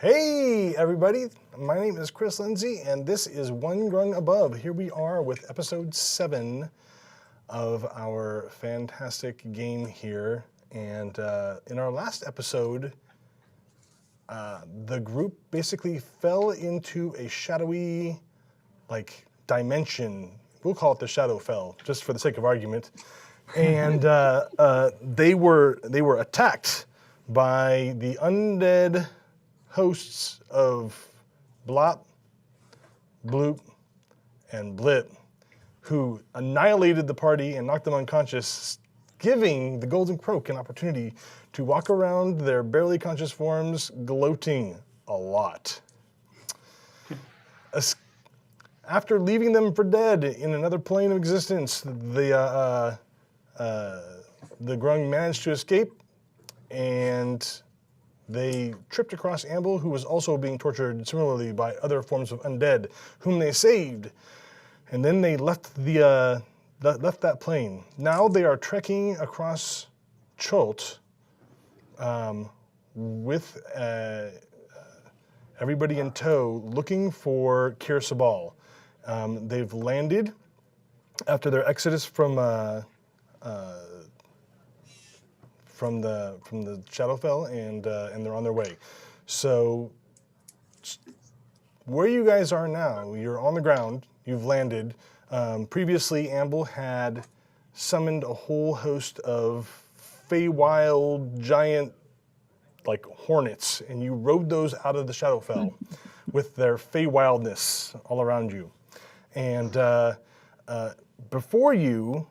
Hey everybody, my name is Chris Lindsay and this is One Grung Above. Here we are with episode 7 of our fantastic game here. And in our last episode, the group basically fell into a shadowy dimension. We'll call it the Shadowfell, just for the sake of argument. And they were attacked by the undead hosts of Blop, Bloop, and Blit, who annihilated the party and knocked them unconscious, giving the Golden Croak an opportunity to walk around their barely conscious forms, gloating a lot. After leaving them for dead in another plane of existence, the Grung managed to escape, and they tripped across Amble, who was also being tortured similarly by other forms of undead, whom they saved. And then they left left that plane. Now they are trekking across Cholt with everybody in tow, looking for Kir Sabal. They've landed after their exodus from the Shadowfell, and they're on their way. So where you guys are now, you're on the ground, you've landed. Previously, Amble had summoned a whole host of Feywild giant hornets, and you rode those out of the Shadowfell with their Feywildness all around you. And before you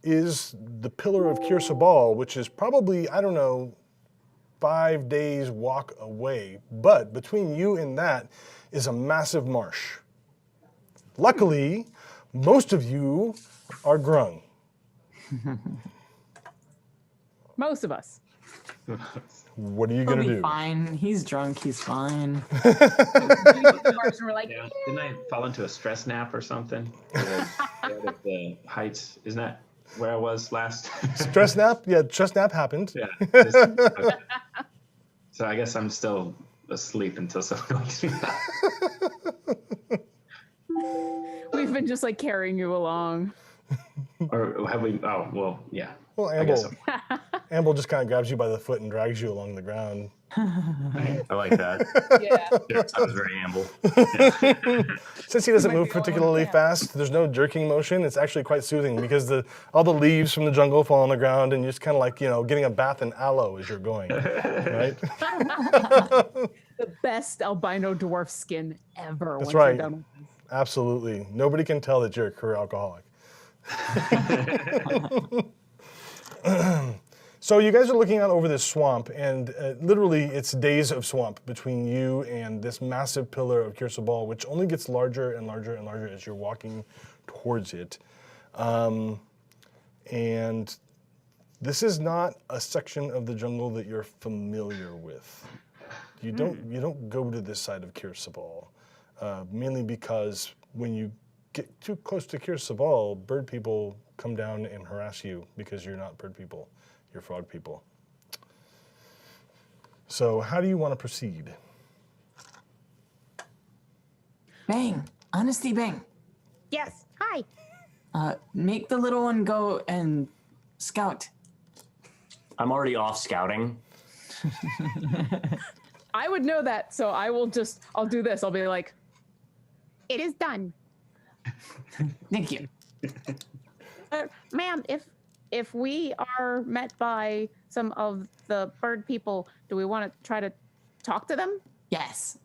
is the pillar of Kir Sabal, which is probably, 5 days walk away. But between you and that is a massive marsh. Luckily, most of you are Grung. Most of us. What are you going to do? Fine. He's drunk. He's fine. We're like, yeah. Didn't I fall into a stress nap or something? Out of the heights. Isn't that where I was last? Stress nap? Yeah, stress nap happened. Yeah. Okay. So I guess I'm still asleep until someone wakes me up. we've been just carrying you along. Or have we? Oh, well, yeah. Well, Amble just kind of grabs you by the foot and drags you along the ground. I like that. Yeah. Sounds very Amble. Since he doesn't move particularly fast, there's no jerking motion. It's actually quite soothing because all the leaves from the jungle fall on the ground, and you're just kind of getting a bath in aloe as you're going, right? The best albino dwarf skin ever. That's once right. You're done with this. Absolutely. Nobody can tell that you're a career alcoholic. So you guys are looking out over this swamp, and literally it's days of swamp between you and this massive pillar of Kir Sabal, which only gets larger and larger and larger as you're walking towards it. And this is not a section of the jungle that you're familiar with. You don't go to this side of Kir Sabal, mainly because when you get too close to Kir Sabal, bird people come down and harass you because you're not bird people. You're frog people. So how do you want to proceed? Bang. Honesty, Bang. Yes. Hi. Make the little one go and scout. I'm already off scouting. I would know that, so I'll do this. I'll be like, It is done. Thank you. Ma'am, if we are met by some of the bird people, do we want to try to talk to them? Yes.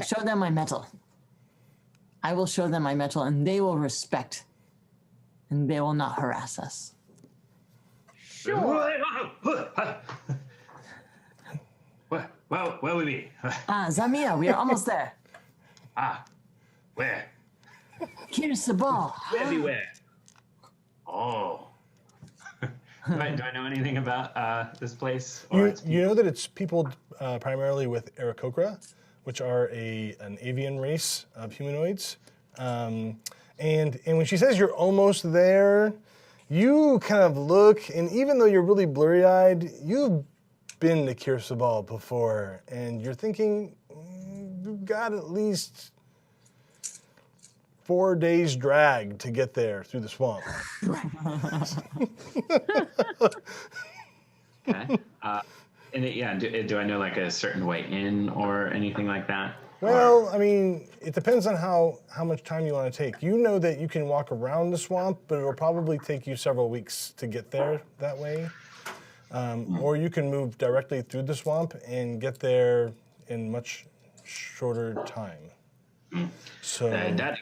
Show them my metal. I will show them my metal, and they will respect, and they will not harass us. Sure. Where will we be? Zamia, we are almost there. Where? Kir Sabal. Everywhere. Oh. Do I know anything about this place? You know that it's peopled primarily with Aarakocra, which are an avian race of humanoids. And when she says you're almost there, you kind of look, and even though you're really blurry-eyed, you've been to Kirsabal before, and you're thinking you've got at least 4 days drag to get there through the swamp. Okay. Do I know like a certain way in or anything like that? Well, I mean, it depends on how much time you want to take. You know that you can walk around the swamp, but it'll probably take you several weeks to get there that way. Or you can move directly through the swamp and get there in much shorter time. So, Daddy,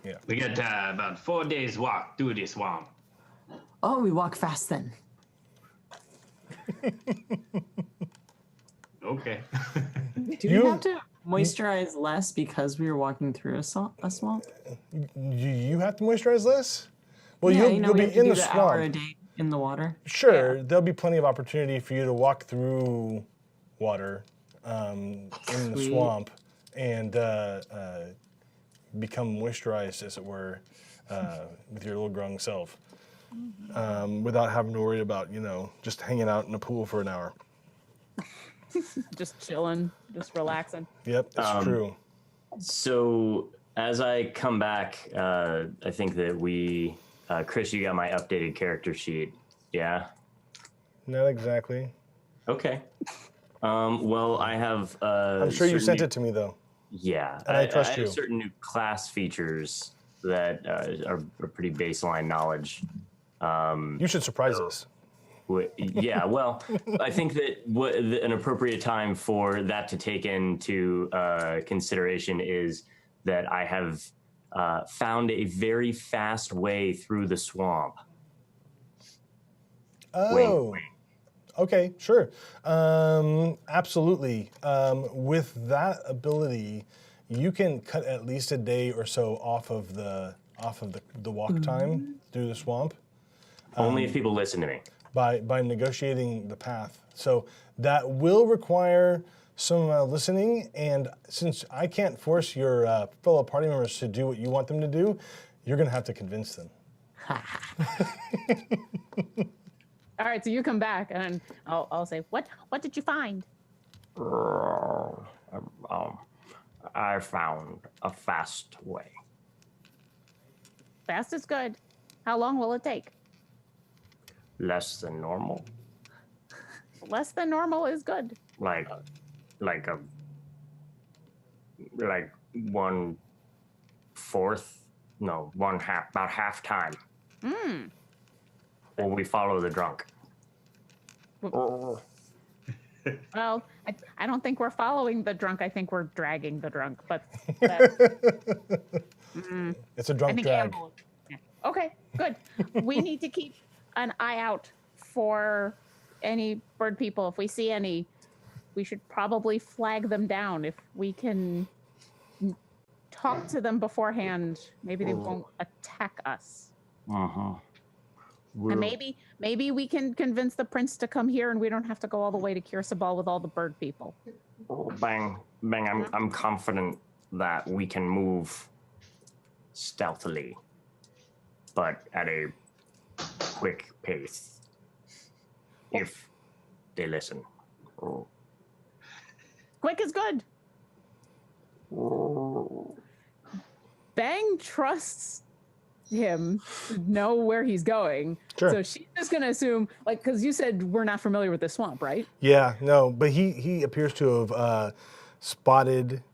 yeah. we got about 4 days walk through this swamp. Oh, we walk fast then. Okay. Do we have to moisturize less because we were walking through a swamp? You have to moisturize less? Well, Yeah, you'll we be have to in do the hour a swamp. day in the water. Sure, there'll be plenty of opportunity for you to walk through water in the Sweet. swamp and become moisturized, as it were, with your little grung self, without having to worry about, just hanging out in a pool for an hour. Just chilling, just relaxing. Yep, that's true. So as I come back, I think that we, Chris, you got my updated character sheet. Yeah. Not exactly. Okay. Well, I have. I'm sure you sent it to me, though. Yeah, And I trust have you. certain new class features that are pretty baseline knowledge. You should surprise us. Yeah, well, I think that an appropriate time for that to take into consideration is that I have found a very fast way through the swamp. Oh, Wink, wink. okay, sure. Absolutely. With that ability, you can cut at least a day or so off of the walk time through the swamp. Only if people listen to me. By negotiating the path. So that will require some listening, and since I can't force your fellow party members to do what you want them to do, you're going to have to convince them. All right, so you come back, and I'll say, what did you find? I found a fast way. Fast is good. How long will it take? Less than normal. Less than normal is good. Like 1/4, no, 1/2, about half time. Or we follow the drunk. Well, I don't think we're following the drunk. I think we're dragging the drunk. But It's a I drunk think drag. Amber. Yeah. Okay, good. We need to keep an eye out for any bird people. If we see any, we should probably flag them down. If we can talk to them beforehand, maybe they won't attack us. And maybe we can convince the prince to come here, and we don't have to go all the way to Kirsabal with all the bird people. Bang. I'm confident that we can move stealthily, but at a quick pace. If they listen. Quick is good. Bang trusts him to know where he's going. Sure. So she's just going to assume, because you said we're not familiar with the swamp, right? Yeah, no, but he appears to have spotted,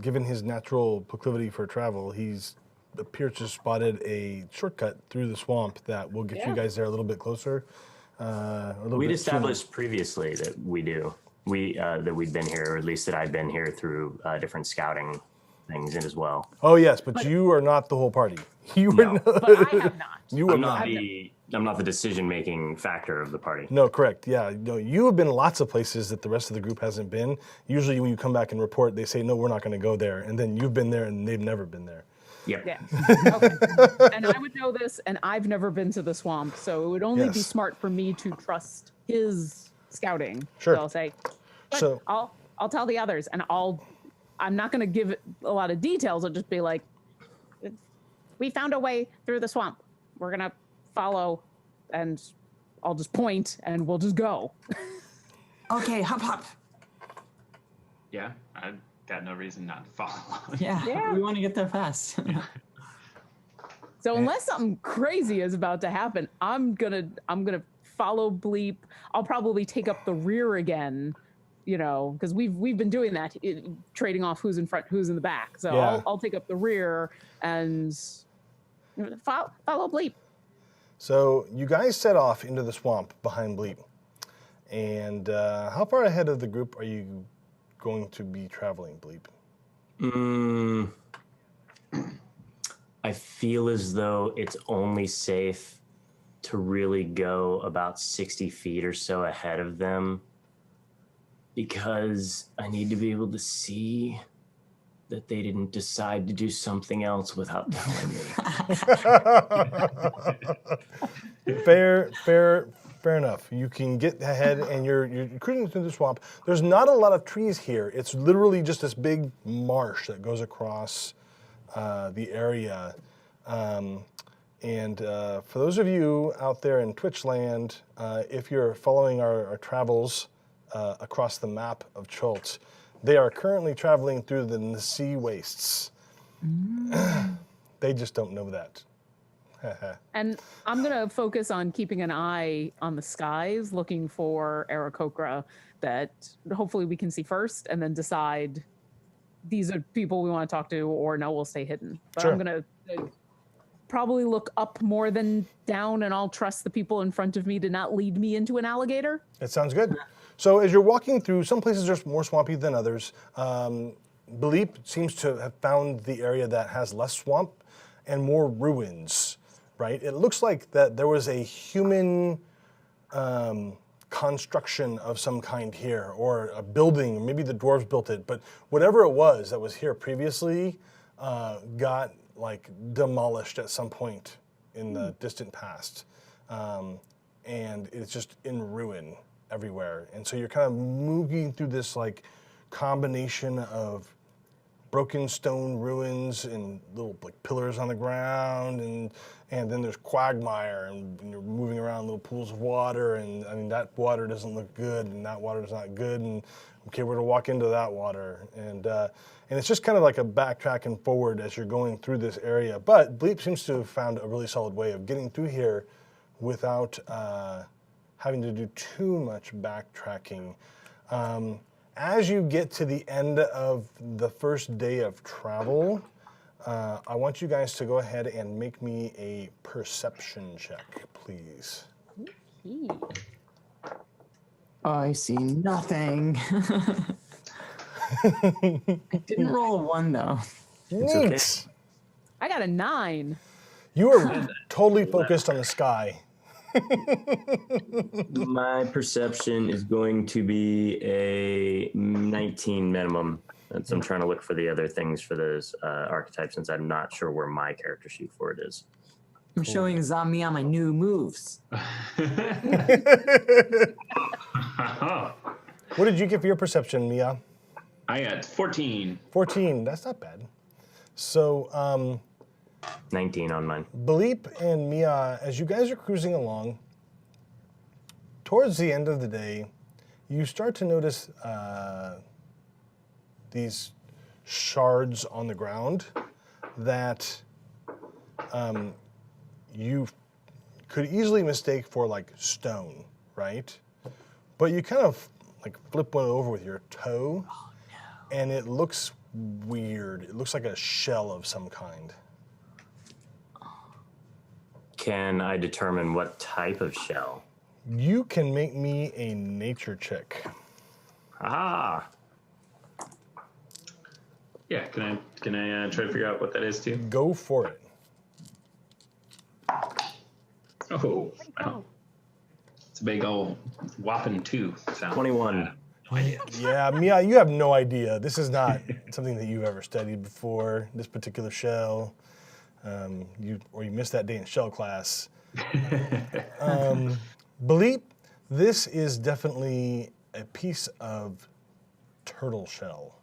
given his natural proclivity for travel, appears to have spotted a shortcut through the swamp that will get you guys there a little bit closer. We'd established previously that we do. That we'd been here, or at least that I'd been here through different scouting things in as well. Oh yes, but you are not the whole party. You No. are But I have not. You are not. I'm not the decision-making factor of the party. No, correct. Yeah, no, you have been lots of places that the rest of the group hasn't been. Usually, when you come back and report, they say, "No, we're not going to go there," and then you've been there, and they've never been there. Yep. Yeah. Okay. And I would know this, and I've never been to the swamp, so it would only be Yes. smart for me to trust his scouting. Sure. So I'll say, but So- I'll tell the others, and I'm not going to give it a lot of details. I'll just be like, we found a way through the swamp. We're going to follow, and I'll just point and we'll just go. Okay, hop, hop. Yeah, I've got no reason not to follow along. Yeah, we want to get there fast. So unless something crazy is about to happen, I'm gonna follow Bleep. I'll probably take up the rear again, because we've been doing that, trading off who's in front, who's in the back. So Yeah. I'll take up the rear and follow Bleep. So you guys set off into the swamp behind Bleep. And how far ahead of the group are you going to be traveling, Bleep? I feel as though it's only safe to really go about 60 feet or so ahead of them, because I need to be able to see that they didn't decide to do something else without telling me. Fair enough. You can get ahead, and you're cruising through the swamp. There's not a lot of trees here. It's literally just this big marsh that goes across the area. For those of you out there in Twitch land, if you're following our travels across the map of Chult, they are currently traveling through the sea wastes. They just don't know that. And I'm going to focus on keeping an eye on the skies, looking for Aarakocra that hopefully we can see first, and then decide these are people we want to talk to, or no, we'll stay hidden. But Sure. I'm going to probably look up more than down, and I'll trust the people in front of me to not lead me into an alligator. That sounds good. So as you're walking through, some places are more swampy than others. Beleep seems to have found the area that has less swamp and more ruins, right? It looks like that there was a human construction of some kind here, or a building, maybe the dwarves built it, but whatever it was that was here previously got like demolished at some point in the distant past. And it's just in ruin everywhere. And so you're kind of moving through this like combination of broken stone ruins and little like pillars on the ground, and then there's quagmire, and you're moving around little pools of water, and I mean that water doesn't look good, and that water's not good, and okay, we're gonna walk into that water, and it's just kind of like a backtracking forward as you're going through this area. But Bleep seems to have found a really solid way of getting through here without having to do too much backtracking. As you get to the end of the first day of travel, I want you guys to go ahead and make me a perception check, please. I see nothing. I didn't roll a 1 though. Neat. I got a 9. You are totally focused on the sky. My perception is going to be a 19 minimum. So I'm trying to look for the other things for those archetypes, since I'm not sure where my character sheet for it is. I'm showing Zamia my new moves. What did you get for your perception, Mia? I got 14. 14. That's not bad. So, 19 on mine. Beleep and Mia, as you guys are cruising along, towards the end of the day, you start to notice these shards on the ground that you could easily mistake for like stone, right? But you kind of like flip one over with your toe, and it looks weird. It looks like a shell of some kind. Can I determine what type of shell? You can make me a nature check. Ah, Yeah, can I try to figure out what that is too? Go for it. Oh, wow. It's a big old whopping 2. Sound. 21. No idea. Yeah, Mia, you have no idea. This is not something that you've ever studied before, this particular shell. You missed that day in shell class. Beleep, this is definitely a piece of turtle shell.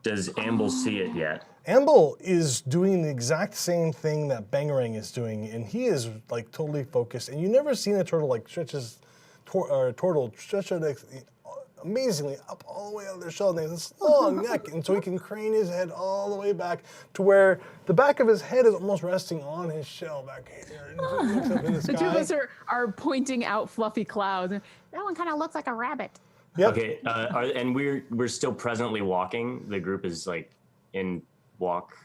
Does Amble see it yet? Amble is doing the exact same thing that Bangerang is doing, and he is like totally focused. And you've never seen a turtle like turtle stretch out amazingly up all the way out of their shell, and they have this long neck, and so he can crane his head all the way back to where the back of his head is almost resting on his shell back here. And he looks up in the The two of sky. us are pointing out fluffy clouds. That one kind of looks like a rabbit. Yep. Okay, and we're still presently walking. The group is like in walk.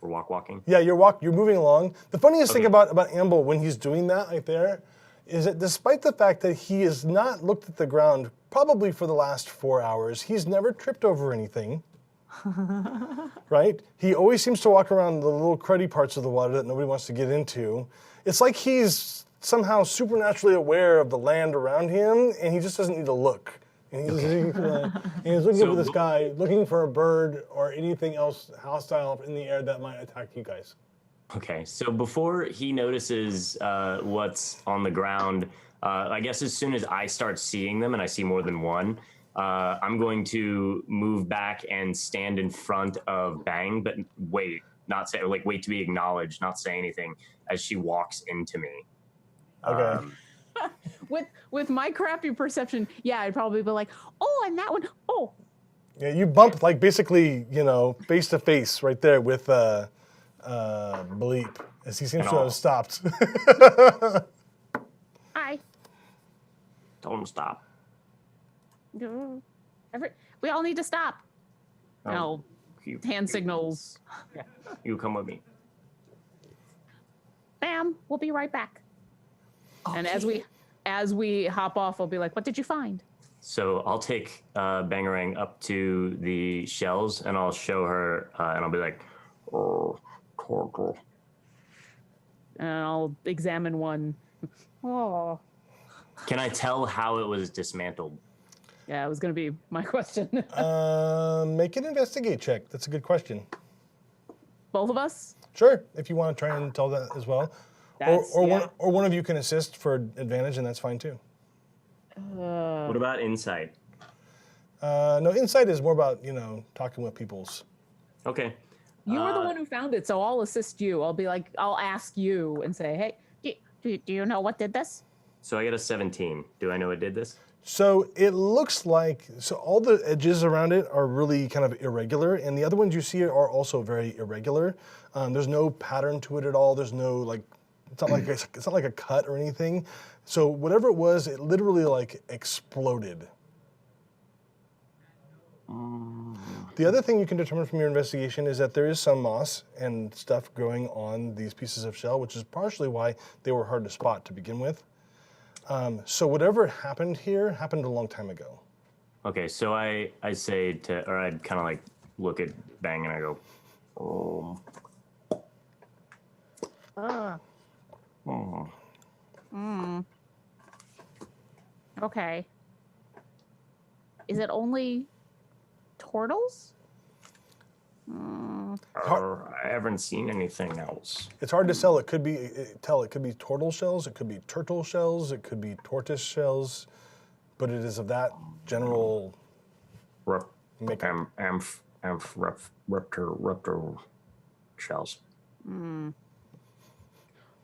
We're walking. Yeah, you're moving along. The funniest thing Okay. about Amble when he's doing that right there is that despite the fact that he has not looked at the ground probably for the last 4 hours, he's never tripped over anything. Right? He always seems to walk around the little cruddy parts of the water that nobody wants to get into. It's like he's somehow supernaturally aware of the land around him, and he just doesn't need to look. And he's looking up at the sky, looking for a bird or anything else hostile in the air that might attack you guys. Okay, so before he notices what's on the ground, I guess as soon as I start seeing them, and I see more than one, I'm going to move back and stand in front of Bang, but wait, not say like wait to be acknowledged, not say anything as she walks into me. Okay. With my crappy perception, yeah, I'd probably be like, oh, and that one, oh. Yeah, you bump like basically, face to face right there with Bleep as he seems to have stopped. Hi. Tell him to stop. We all need to stop. No, hand signals. You come with me. Bam. We'll be right back. And as we hop off, I'll be like, what did you find? So I'll take Bangerang up to the shells, and I'll show her, and I'll be like, "Oh, turtle." And I'll examine one. Oh. Can I tell how it was dismantled? Yeah, it was going to be my question. Make an investigate check. That's a good question. Both of us? Sure, if you want to try and tell that as well. Or one of you can assist for advantage, and that's fine too. What about insight? No, insight is more about, talking with people's. Okay. You were the one who found it, so I'll assist you. I'll be like, I'll ask you and say, hey. Do you know what did this? So I got a 17. Do I know it did this? So it looks like, all the edges around it are really kind of irregular, and the other ones you see are also very irregular. There's no pattern to it at all. There's no it's not like a cut or anything. So whatever it was, it literally exploded. The other thing you can determine from your investigation is that there is some moss and stuff growing on these pieces of shell, which is partially why they were hard to spot to begin with. So whatever happened here happened a long time ago. Okay, so I say I'd kind of look at Bang and I go, oh. Okay. Is it only turtles? I haven't seen anything else. It's hard to tell. It could be turtle shells, it could be turtle shells, it could be tortoise shells, but it is of that general makeup. Raptor shells.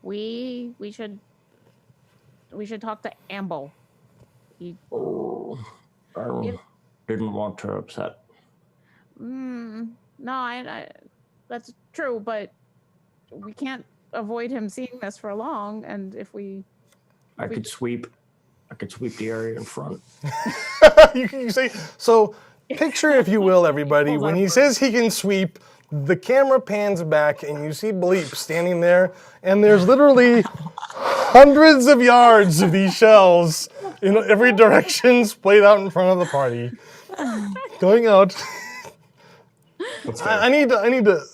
We should talk to Amble. I didn't want to upset. No, I that's true, but we can't avoid him seeing this for long. And if we, I could sweep the area in front. You say so. Picture, if you will, everybody, when he says he can sweep, the camera pans back and you see Bleep standing there, and there's literally hundreds of yards of these shells in every direction splayed out in front of the party. Going out. I need to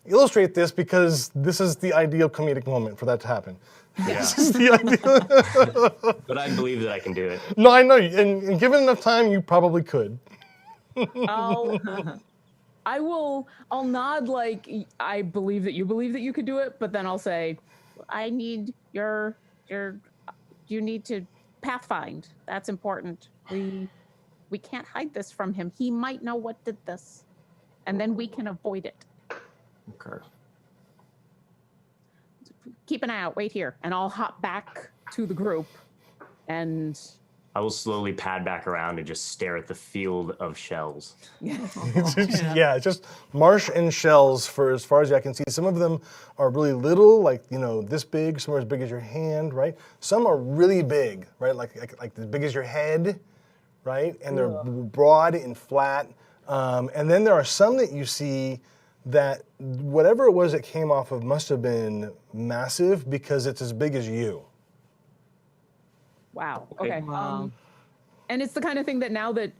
illustrate this because this is the ideal comedic moment for that to happen. Yeah. This is the ideal. But I believe that I can do it. No, I know, and given enough time, you probably could. I'll nod like I believe that you could do it, but then I'll say, I need you need to pathfind. That's important. We can't hide this from him. He might know what did this, and then we can avoid it. Okay. Keep an eye out. Wait here. And I'll hop back to the group and I will slowly pad back around and just stare at the field of shells. Yeah, it's just marsh and shells for as far as I can see. Some of them are really little, like, this big. Some are as big as your hand, right? Some are really big, right? Like as big as your head, right? And they're broad and flat. And then there are some that you see that whatever it was that came off of must have been massive because it's as big as you. wow. Okay. Okay. Wow. And it's the kind of thing that now that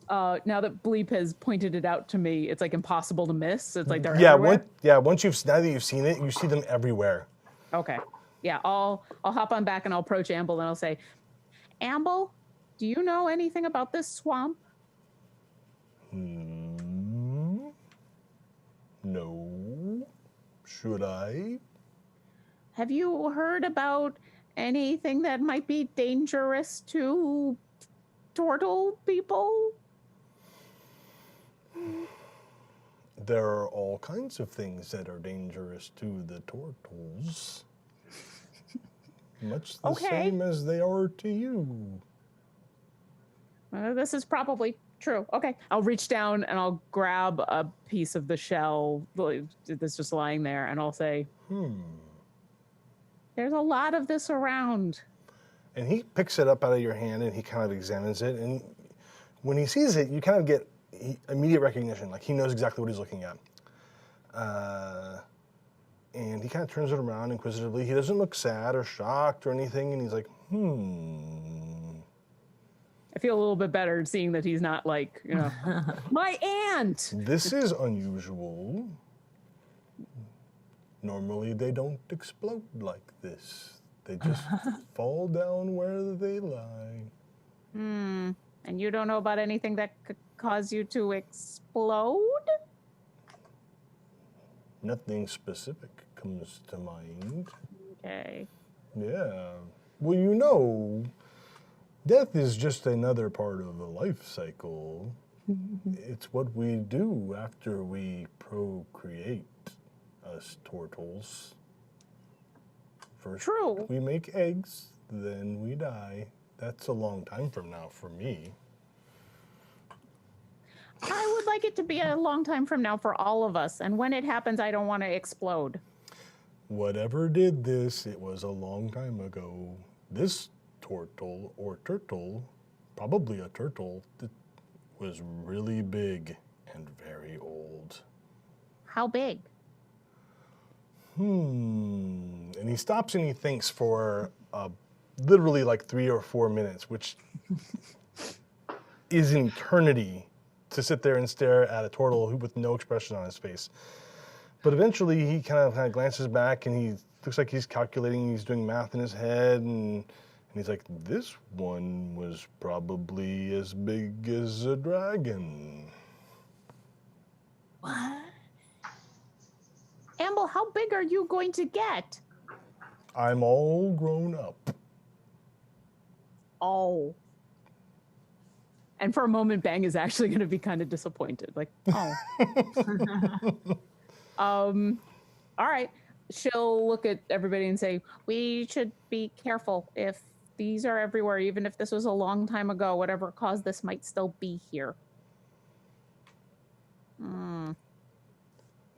Bleep has pointed it out to me, it's like impossible to miss. It's like they're everywhere. Now that you've seen it, you see them everywhere. Okay. Yeah, I'll hop on back and I'll approach Amble and I'll say, Amble, do you know anything about this swamp? No. Should I? Have you heard about anything that might be dangerous to turtle people? There are all kinds of things that are dangerous to the turtles. Much the Okay. same as they are to you. This is probably true. Okay. I'll reach down and I'll grab a piece of the shell that's just lying there and I'll say, There's a lot of this around. And he picks it up out of your hand and he kind of examines it. And when he sees it, you kind of get immediate recognition. Like he knows exactly what he's looking at. And he kind of turns it around inquisitively. He doesn't look sad or shocked or anything. And he's like, I feel a little bit better seeing that he's not like, my aunt. This is unusual. Normally they don't explode like this. They just fall down where they lie. And you don't know about anything that could cause you to explode? Nothing specific comes to mind. Okay. Yeah. Well, death is just another part of the life cycle. It's what we do after we procreate, us turtles. First, True. we make eggs, then we die. That's a long time from now for me. I would like it to be a long time from now for all of us. And when it happens, I don't want to explode. Whatever did this, it was a long time ago. This turtle, probably a turtle, that was really big and very old. How big? And he stops and he thinks for literally like 3 or 4 minutes, which is an eternity to sit there and stare at a turtle with no expression on his face. But eventually he kind of glances back and he looks like he's calculating, he's doing math in his head, and he's like, this one was probably as big as a dragon. What? Amble, how big are you going to get? I'm all grown up. Oh. And for a moment, Bang is actually going to be kind of disappointed. Like, oh. All right. She'll look at everybody and say, We should be careful. If these are everywhere, even if this was a long time ago, whatever caused this might still be here.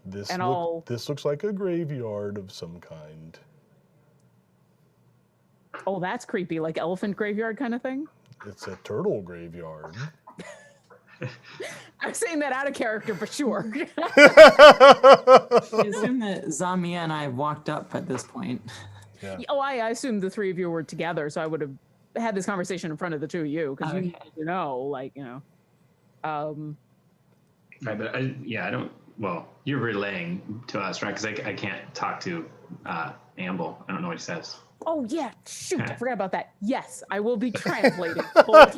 This And this looks like a graveyard of some kind. oh, that's creepy. Like elephant graveyard kind of thing. It's a turtle graveyard. I'm saying that out of character for sure. I assume that Zamia and I have walked up at this point. Yeah. Oh, I assumed the three of you were together, so I would have had this conversation in front of the two of you because Okay. Right, but I don't. Well, you're relaying to us, right? Because I can't talk to Amble. I don't know what he says. Oh yeah, shoot! I Okay. forgot about that. Yes, I will be translating. I'm like,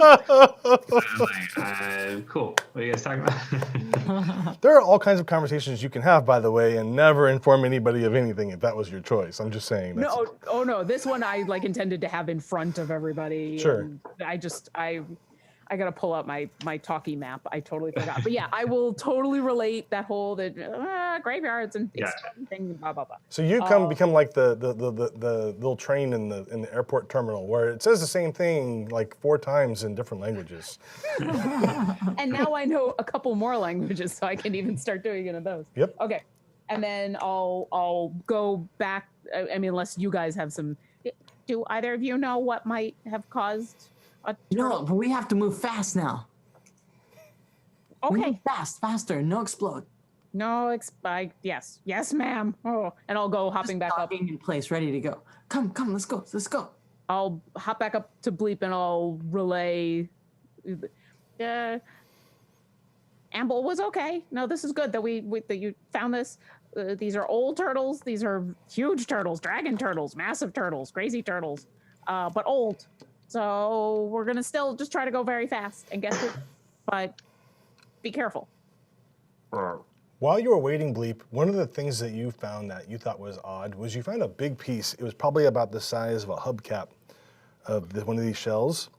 cool. What are you guys talking about? There are all kinds of conversations you can have, by the way, and never inform anybody of anything if that was your choice. I'm just saying. That's, No, oh no, this one I intended to have in front of everybody. Sure. And I'm I gotta pull out my talkie map. I totally forgot. But yeah, I will totally relate that whole graveyards and thing. Blah blah blah. So you become like the little train in the airport terminal where it says the same thing like 4 times in different languages. And now I know a couple more languages, so I can even start doing it in those. Yep. Okay. And then I'll go back. I mean, unless you guys have some. Do either of you know what might have caused a No, but we have to move fast now. We Okay. move faster. No explode. No, Yes, ma'am. Oh, and I'll go hopping back up. Docking in place, ready to go. Come, let's go. I'll hop back up to Bleep and I'll relay. Amble was okay. No, this is good that that you found this. These are old turtles. These are huge turtles, dragon turtles, massive turtles, crazy turtles, but old. So we're gonna still just try to go very fast and get it, but be careful. While you were waiting, Bleep, one of the things that you found that you thought was odd was you found a big piece. It was probably about the size of a hubcap of one of these shells.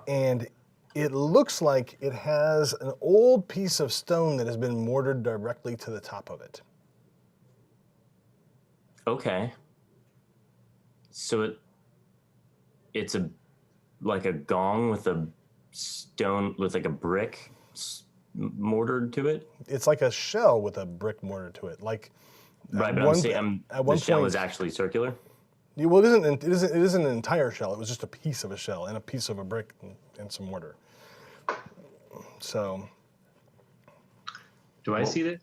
And it looks like it has an old piece of stone that has been mortared directly to the top of it. Okay. So it's like a gong with a stone with like a brick mortared to it. It's like a shell with a brick mortar to it. Like right, but the shell is actually circular. Well, it isn't an entire shell. It was just a piece of a shell and a piece of a brick and some mortar. So, Do I see this?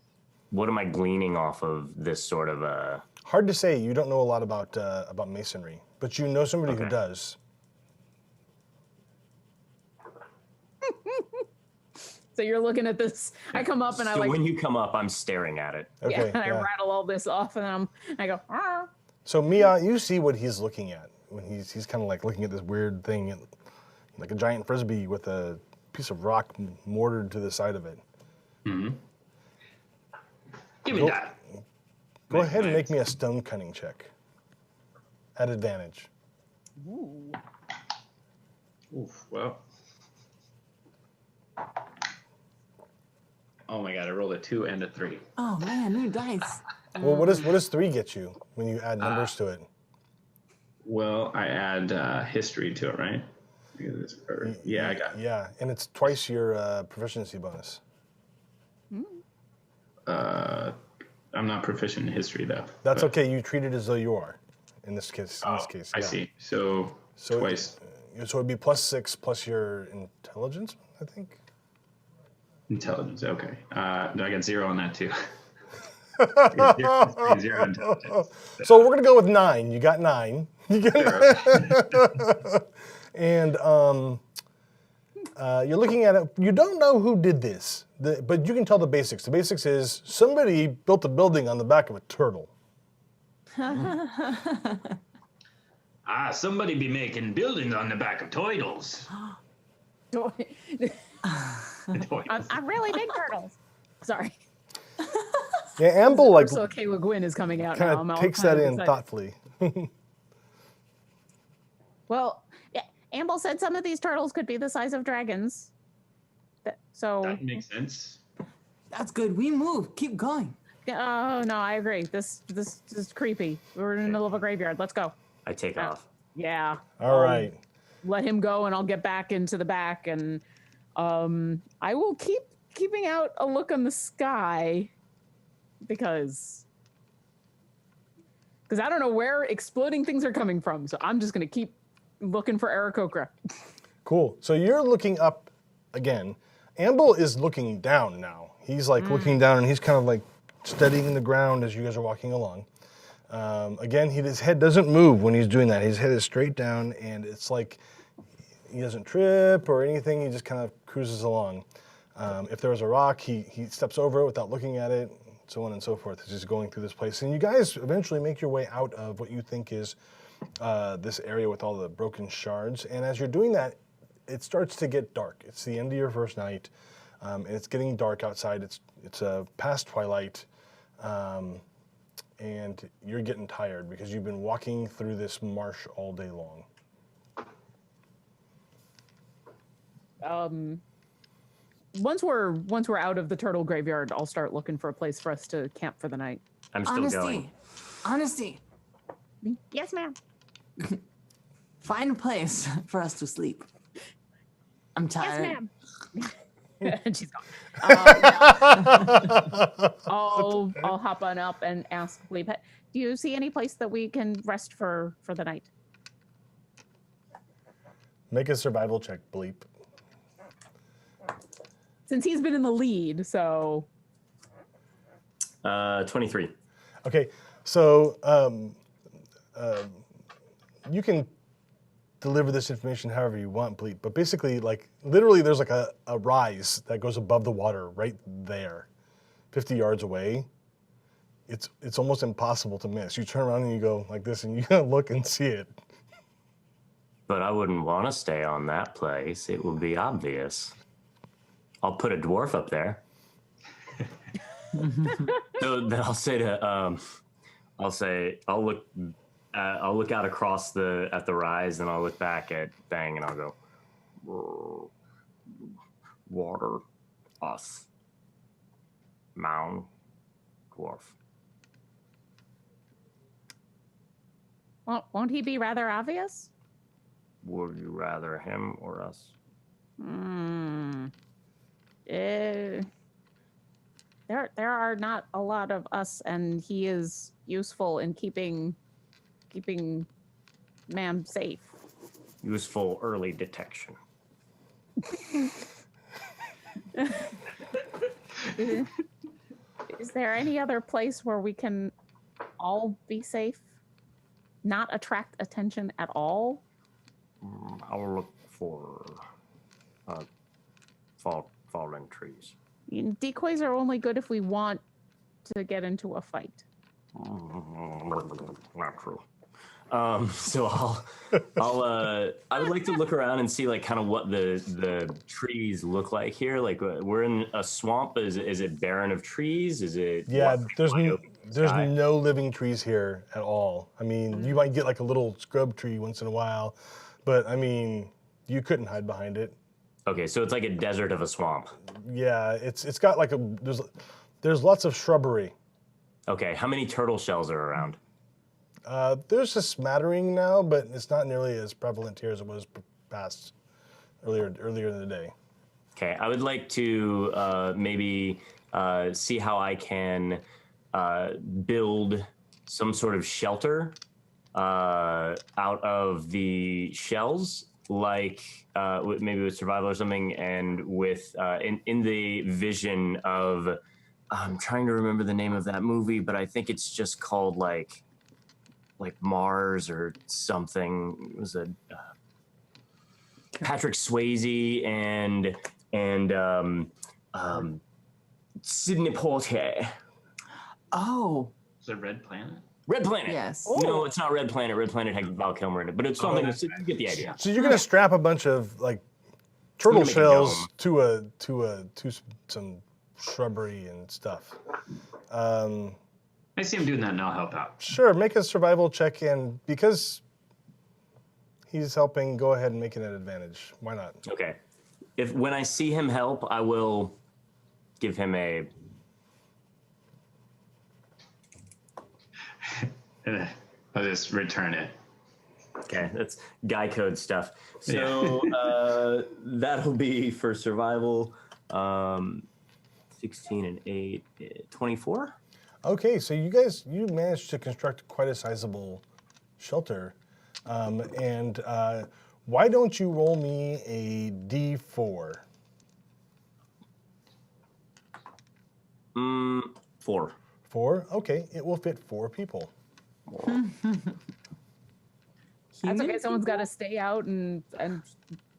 What am I gleaning off of this sort of hard to say. You don't know a lot about masonry, but you know somebody who does. So you're looking at this. I come up and so when you come up, I'm staring at it. Okay, and I rattle all this off, and I go. Ah. So Mia, you see what he's looking at when he's kind of like looking at this weird thing, like a giant frisbee with a piece of rock mortared to the side of it. Mm-hmm. Give me that. Go ahead and make me a stone cunning check. At advantage. Ooh. Oof, well. Oh my god, I rolled a 2 and a 3. Oh man, new dice. Well, what does 3 get you when you add numbers to it? Well, I add history to it, right? Yeah, I got it. Yeah, and it's twice your proficiency bonus. I'm not proficient in history, though. That's okay. You treat it as though you are. In this case, I see. So twice. So it'd be +6 plus your intelligence, I think. Intelligence. Okay. I got 0 on that too. I got zero intelligence. So we're gonna go with 9. You got 9. And you're looking at it. You don't know who did this, but you can tell the basics. The basics is somebody built a building on the back of a turtle. Somebody be making buildings on the back of turtles. I'm really big turtles. Sorry. Yeah, Amble like So Kayla Gwyn is coming out kind now. of takes that in thoughtfully. Well, yeah, Amble said some of these turtles could be the size of dragons. So That makes sense. That's good. We move. Keep going. Oh no, I agree. This is creepy. We're in the middle of a graveyard. Let's go. I take off. Yeah. All right. Let him go, and I'll get back into the back, and I will keeping out a look on the sky because I don't know where exploding things are coming from. So I'm just gonna keep looking for Aarakocra. Cool. So you're looking up again. Amble is looking down now. He's like looking down, and he's kind of like steadying the ground as you guys are walking along. Again, his head doesn't move when he's doing that. His head is straight down, and it's like he doesn't trip or anything. He just kind of cruises along. If there's a rock, he steps over it without looking at it, so on and so forth. He's just going through this place. And you guys eventually make your way out of what you think is this area with all the broken shards. And as you're doing that, it starts to get dark. It's the end of your first night, and it's getting dark outside. It's past twilight. And you're getting tired because you've been walking through this marsh all day long. once we're out of the turtle graveyard, I'll start looking for a place for us to camp for the night. I'm still going. Honesty. Yes, ma'am. Find a place for us to sleep. I'm Yes, tired. ma'am. And she's gone. I'll hop on up and ask Bleep, do you see any place that we can rest for the night? Make a survival check, Bleep. Since he's been in the lead, so 23. Okay, so you can deliver this information however you want, Bleep, but basically, like, literally there's like a rise that goes above the water right there, 50 yards away. It's almost impossible to miss. You turn around and you go like this, and you look and see it. But I wouldn't want to stay on that place. It would be obvious. I'll put a dwarf up there. So then I'll say to, I'll look out across at the rise, and I'll look back at Bang, and I'll go, water, us, mound, dwarf. Well, won't he be rather obvious? Would you rather him or us? There are not a lot of us, and he is useful in keeping ma'am safe. Useful early detection. Is there any other place where we can all be safe? Not attract attention at all? I'll look for fallen trees. Decoys are only good if we want to get into a fight. Not true. So I would like to look around and see like kind of what the trees look like here. Like we're in a swamp. Is it barren of trees? Is it? Yeah, there's sky? no living trees here at all. I mean, you might get like a little scrub tree once in a while, but I mean, you couldn't hide behind it. Okay, so it's like a desert of a swamp. Yeah, it's got like there's lots of shrubbery. Okay, how many turtle shells are around? There's a smattering now, but it's not nearly as prevalent here as it was past earlier in the day. Okay, I would like to maybe see how I can build some sort of shelter out of the shells, like maybe with survival or something, and with in the vision of, I'm trying to remember the name of that movie, but I think it's just called like Mars or something. It was a Patrick Swayze and Sidney Poitier. Oh, Is it Red Planet? Red Planet. yes. No, it's not Red Planet. Red Planet had Val Kilmer in it, but it's something. You get the idea. So you're gonna strap a bunch of like turtle You're gonna make a shells dome. to some shrubbery and stuff. I see him doing that, and I'll help out. Sure, make a survival check, and because he's helping, go ahead and make it an advantage. Why not? Okay. When I see him help, I will give him a. I'll just return it. Okay, that's guy code stuff. So that'll be for survival. 16 and 8, 24. Okay, so you managed to construct quite a sizable shelter, and why don't you roll me a D4? 4. 4? Okay, it will fit 4 people. That's okay. Someone's got to stay out and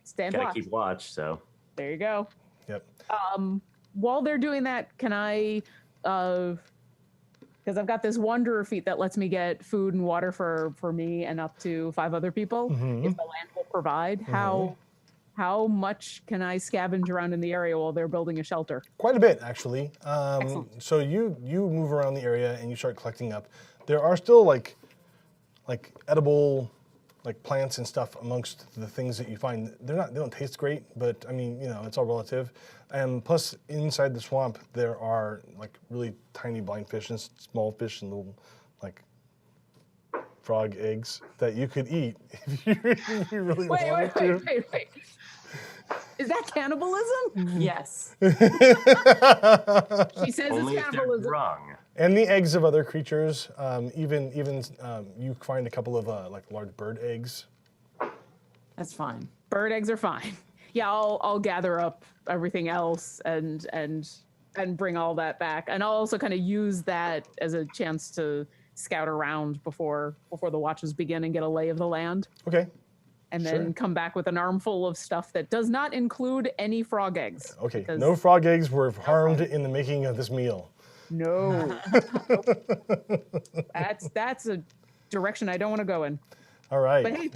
stand Gotta watch. keep watch. So There you go. Yep. While they're doing that, can I, because I've got this wanderer feat that lets me get food and water for me and up to 5 other people, if the land will provide. How much can I scavenge around in the area while they're building a shelter? Quite a bit, actually. Excellent. So you move around the area and you start collecting up. There are still like edible like plants and stuff amongst the things that you find. They don't taste great, but I mean, it's all relative. And plus, inside the swamp, there are like really tiny blind fish and small fish and little like frog eggs that you could eat if you really wanted to. Wait. Is that cannibalism? Yes. She says Only it's if they're cannibalism. Grung. And the eggs of other creatures. Even you find a couple of like large bird eggs. That's fine. Bird eggs are fine. Yeah, I'll gather up everything else and bring all that back. And I'll also kind of use that as a chance to scout around before the watches begin and get a lay of the land. Okay. And then Sure. come back with an armful of stuff that does not include any frog eggs. Okay. because- No frog eggs were harmed in the making of this meal. No. That's a direction I don't want to go in. All right. But hey,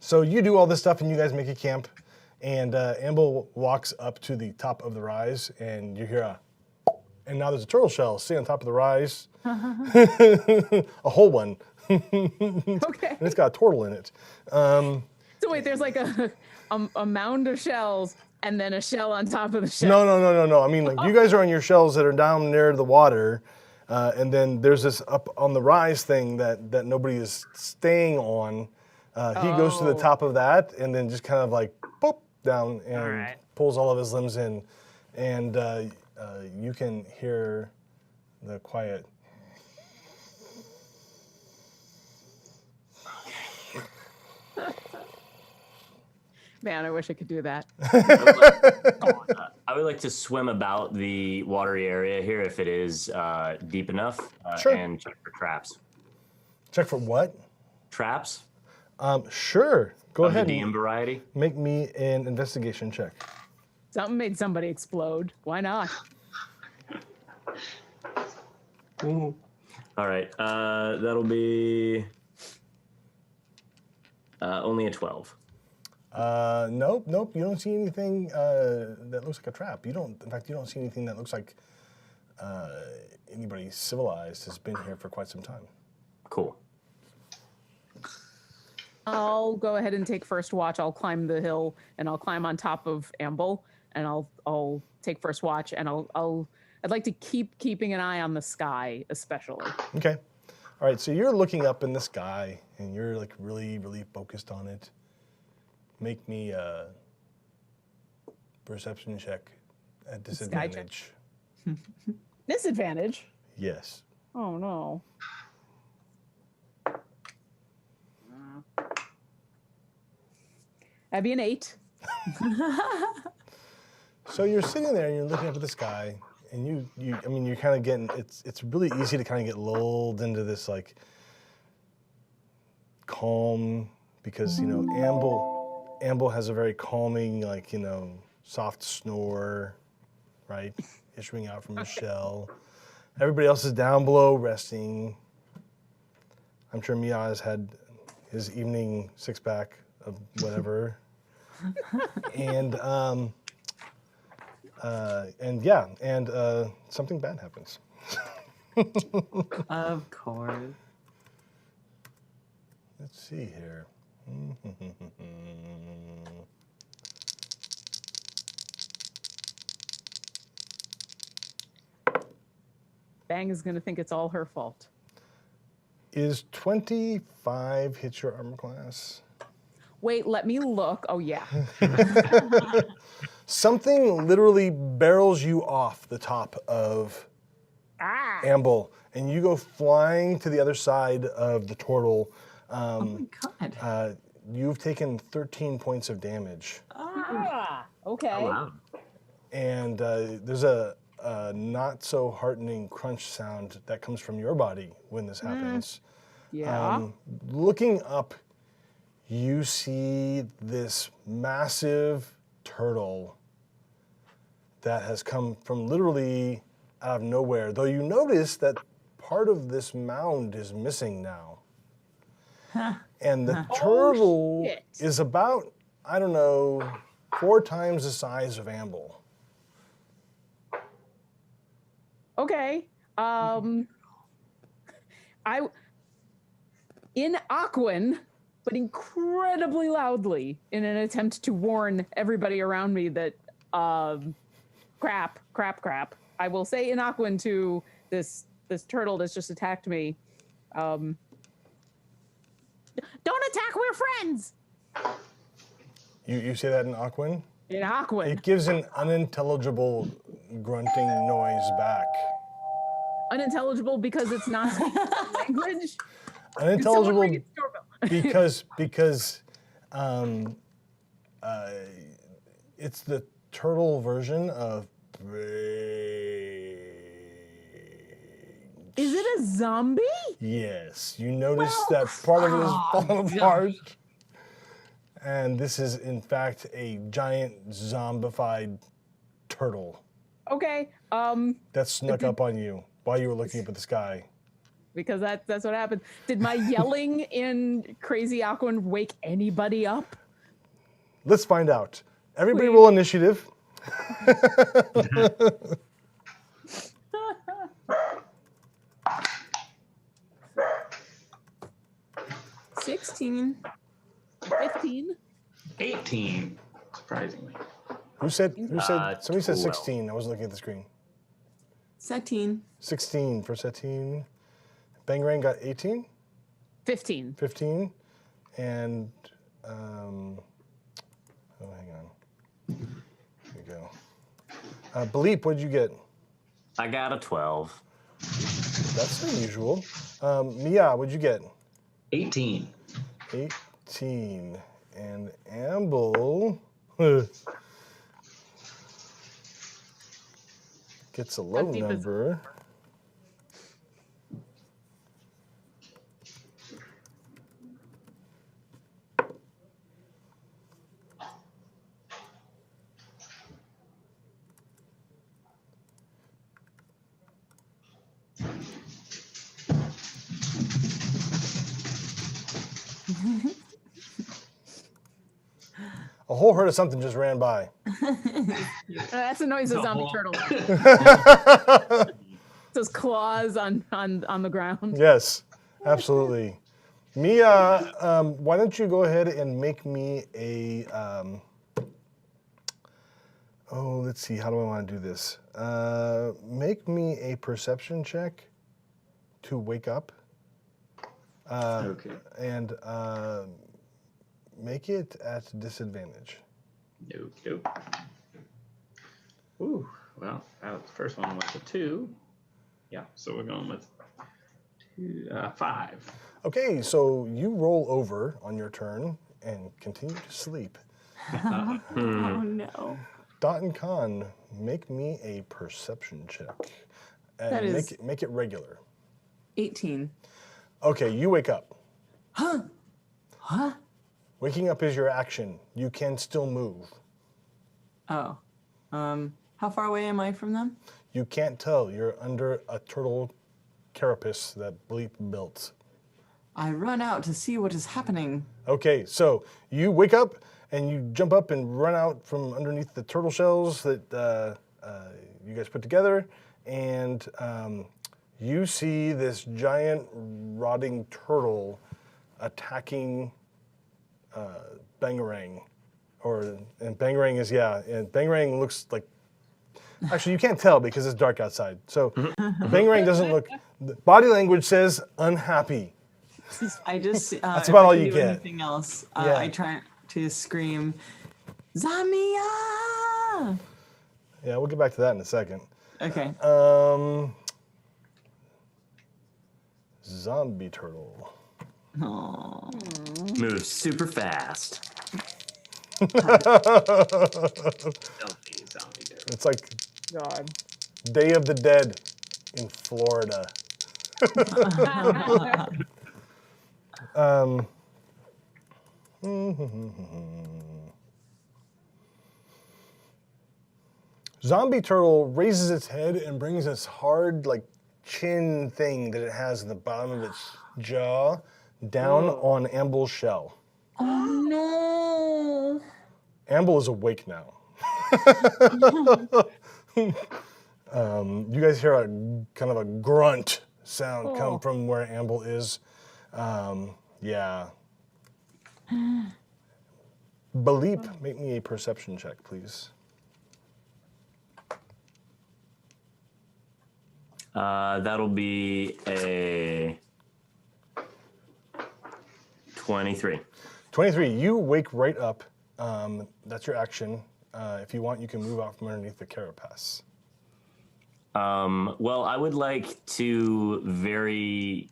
So you do all this stuff and you guys make a camp, and Amble walks up to the top of the rise, and you hear and now there's a turtle shell sitting on top of the rise, a whole one, and okay. it's got a turtle in it. So wait, there's like a mound of shells and then a shell on top of the shell. No. I mean, like you guys are on your shells that are down near the water, and then there's this up on the rise thing that nobody is staying on. He goes to the Oh. top of that and then just kind of like boop down and right. pulls all of his limbs in, and you can hear the quiet. Man, I wish I could do that. I would like to swim about the watery area here if it is deep enough, Sure. and check for traps. Check for what? Traps Sure. Go of the ahead DM and variety. make me an investigation check. Something made somebody explode. Why not? All right, that'll be only a 12. Nope. You don't see anything that looks like a trap. In fact, you don't see anything that looks like anybody civilized has been here for quite some time. Cool. I'll go ahead and take first watch. I'll climb the hill and I'll climb on top of Amble and I'll take first watch and I'd like to keeping an eye on the sky, especially. Okay. All right. So you're looking up in the sky and you're like really, really focused on it. Make me a perception check at Sky check. disadvantage. Disadvantage. Yes. Oh no. That'd be an 8. So you're sitting there and you're looking up at the sky, and you're kind of getting. It's really easy to kind of get lulled into this like calm because Amble has a very calming soft snore, right, issuing out from his shell. Everybody else is down below resting. I'm sure Mia has had his evening six-pack of whatever. and something bad happens. Of course. Let's see here. Bang is gonna think it's all her fault. Is 25 hit your armor class? Wait, let me look. Oh yeah. Something literally barrels you off the top of Amble, and you go flying to the other side of the turtle. Oh my god. You've taken 13 points of damage, Okay. Oh, wow. and there's a not so heartening crunch sound that comes from your body when this happens. Yeah. Looking up, you see this massive turtle that has come from literally out of nowhere, though you notice that part of this mound is missing now. And the turtle shit. is about, 4 times the size of Amble. Okay. in Aquan, but incredibly loudly in an attempt to warn everybody around me that crap. I will say in Aquan to this turtle that's just attacked me. Don't attack, we're friends. You say that in Aquan? In Aquan. It gives an unintelligible grunting noise back. Unintelligible because it's not speaking language. Unintelligible Someone ring its doorbell. because it's the turtle version of Is it a zombie? yes. You notice that part of it is falling apart. And this is in fact a giant zombified turtle Okay. that snuck up on you while you were looking up at the sky. Because that's what happened. Did my yelling in Crazy Aquan wake anybody up? Let's find out. Everybody Please. roll initiative. 16. 15. 18, surprisingly. Who said somebody said 12. 16. I wasn't looking at the screen. 17. 16 for Satine. Bangerang got 18, 15. 15, and oh, hang on. Here we go. Bleep, what'd you get? I got a 12. That's unusual. Mia, what'd you get? 18. 18. And Amble gets a low How deep is- number. A whole herd of something just ran by. That's the noise of zombie turtle. Those claws on the ground. Yes, absolutely. Mia, why don't you go ahead and make me a, let's see, how do I want to do this? Make me a perception check to wake up. Okay. And make it at disadvantage. Nope. Ooh, well, the first one was a 2. Yeah, so we're going with 5. Okay, so you roll over on your turn and continue to sleep. Oh no. Dot and Con, make me a perception check. And That is- make it regular. 18. Okay, you wake up. Huh? Waking up is your action. You can still move. Oh. How far away am I from them? You can't tell. You're under a turtle carapace that Bleep built. I run out to see what is happening. Okay, so you wake up and you jump up and run out from underneath the turtle shells that you guys put together, and you see this giant rotting turtle attacking Bangerang. And Bangerang is, and Bangerang looks like, actually you can't tell because it's dark outside. So Bangerang doesn't look, body language says unhappy. I just. That's if about I all can you do get. Anything else? Yeah. I try to scream, Zamia! Yeah, we'll get back to that in a second. Okay. Zombie turtle. Aw. Moves super fast. Stealthy zombie there. It's like God. Day of the Dead in Florida. Zombie turtle raises its head and brings this hard, like, chin thing that it has in the bottom of its jaw down on Amble's shell. Oh no! Amble is awake now. You guys hear a kind of a grunt sound come from where Amble is. Yeah. Bleep, make me a perception check, please. That'll be a 23. 23, you wake right up. That's your action. If you want, you can move out from underneath the carapace. Well, I would like to very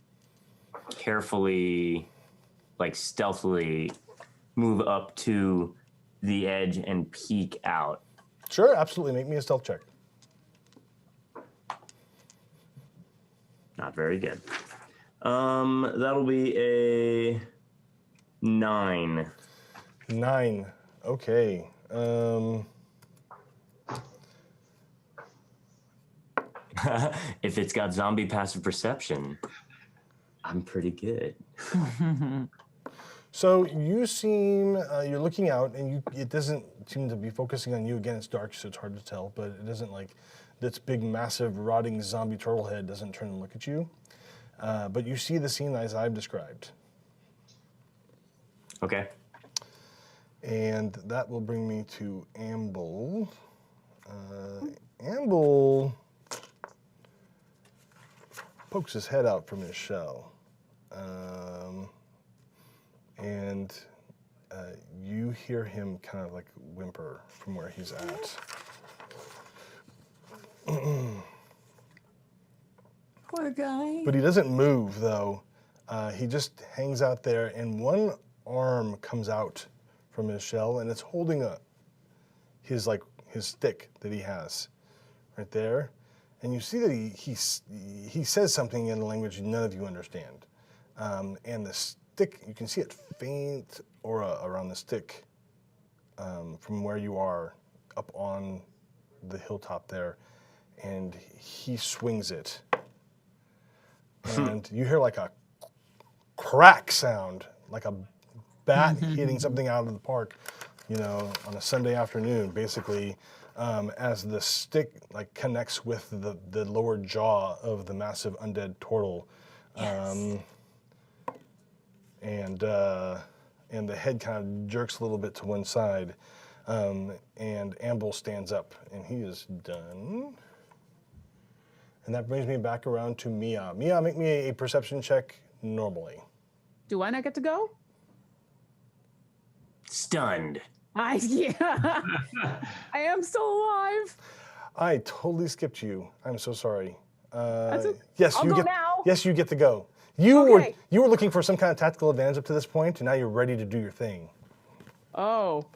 carefully, like stealthily, move up to the edge and peek out. Sure, absolutely. Make me a stealth check. Not very good. That'll be a 9. 9. Okay. If it's got zombie passive perception, I'm pretty good. So you seem, you're looking out, and it doesn't seem to be focusing on you. Again, it's dark, so it's hard to tell, but it isn't like this big, massive, rotting zombie turtle head doesn't turn and look at you. But you see the scene as I've described. Okay. And that will bring me to Amble. Amble pokes his head out from his shell. And you hear him kind of like whimper from where he's at. Poor guy. But he doesn't move, though. He just hangs out there, and one arm comes out from his shell, and it's holding his stick that he has right there. And you see that he says something in a language none of you understand. And the stick, you can see it faint aura around the stick from where you are up on the hilltop there. And he swings it. And you hear like a crack sound, like a bat hitting something out of the park, on a Sunday afternoon, basically, as the stick like connects with the lower jaw of the massive undead turtle. Yes. And the head kind of jerks a little bit to one side, and Amble stands up, and he is done. And that brings me back around to Mia. Mia, make me a perception check normally. Do I not get to go? Stunned. Yeah. I am still alive. I totally skipped you. I'm so sorry. That's it. Yes, I'll you go get. now. Yes, you get to go. You Okay. were looking for some kind of tactical advantage up to this point, and now you're ready to do your thing. Oh.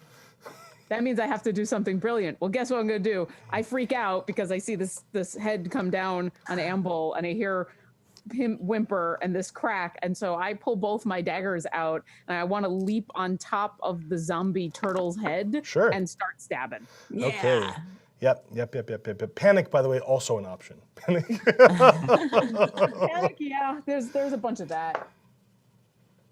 That means I have to do something brilliant. Well, guess what I'm going to do? I freak out because I see this head come down on Amble, and I hear him whimper and this crack. And so I pull both my daggers out, and I want to leap on top of the zombie turtle's head Sure. and start stabbing. Yeah. Okay. Yep. Panic, by the way, also an option. Panic. Heck yeah, there's a bunch of that.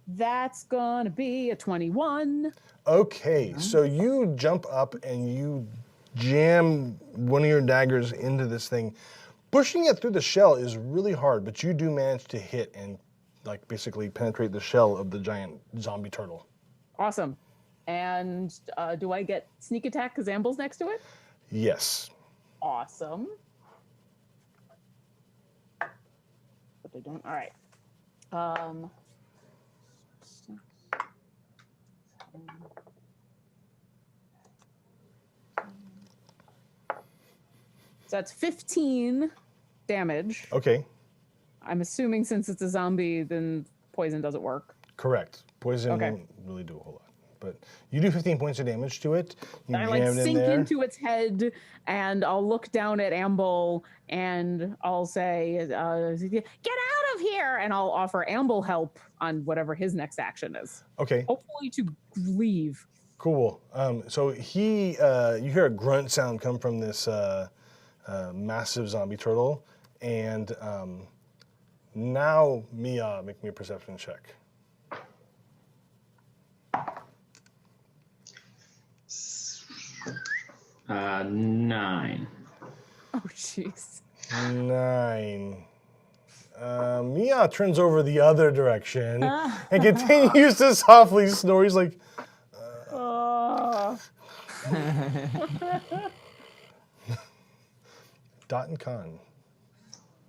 That's going to be a 21. Okay, so you jump up and you jam one of your daggers into this thing. Pushing it through the shell is really hard, but you do manage to hit and like basically penetrate the shell of the giant zombie turtle. Awesome. And do I get sneak attack because Amble's next to it? Yes. Awesome. But they don't. All right. So that's 15 damage. Okay, I'm assuming since it's a zombie, then poison doesn't work. correct. Poison Okay. won't really do a whole lot. But you do 15 points of damage to it. You I jam like it in sink there. into its head, and I'll look down at Amble, and I'll say, "Get out of here!" And I'll offer Amble help on whatever his next action is. Okay, Hopefully to leave. cool. So you hear a grunt sound come from this massive zombie turtle, and now Mia, make me a perception check. 9. Oh, jeez. 9. Mia turns over the other direction and continues to softly snore. He's like, Dot and Con.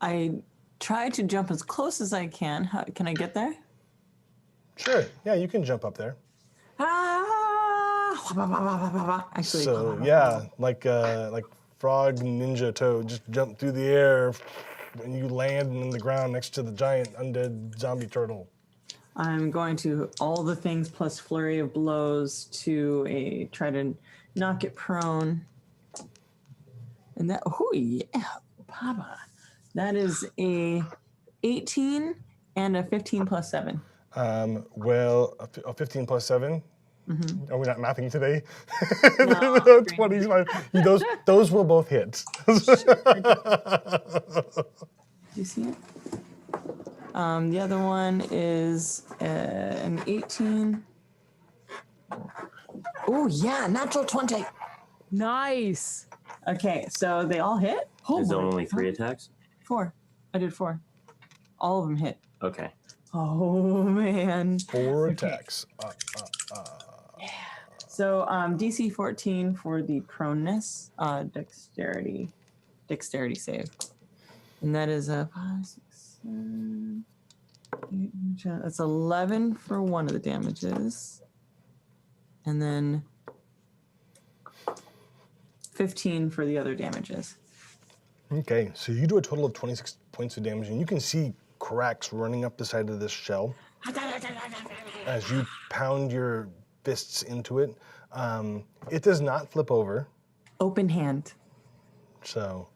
I try to jump as close as I can. Can I get there? Sure. Yeah, you can jump up there. Actually, So yeah, like frog ninja toad, just jump through the air, and you land in the ground next to the giant undead zombie turtle. I'm going to all the things plus flurry of blows to try to knock it prone. And that, oh yeah, Papa. That is a 18 and a 15 plus 7. Well, a 15 plus 7. Mm-hmm. Are we not mapping today? No, 25. Those will both hit. Do you see it? The other one is an 18. Oh yeah, natural 20. Nice. Okay, so they all hit? Is there my only God. 3 attacks? 4. I did 4. All of them hit. Okay. Oh man. 4 attacks. So DC 14 for the proneness, dexterity save, and that is a 5, 6, 7, 8, that's 11 for one of the damages, and then 15 for the other damages. Okay, so you do a total of 26 points of damage, and you can see cracks running up the side of this shell as you pound your fists into it. It does not flip over, Open hand. so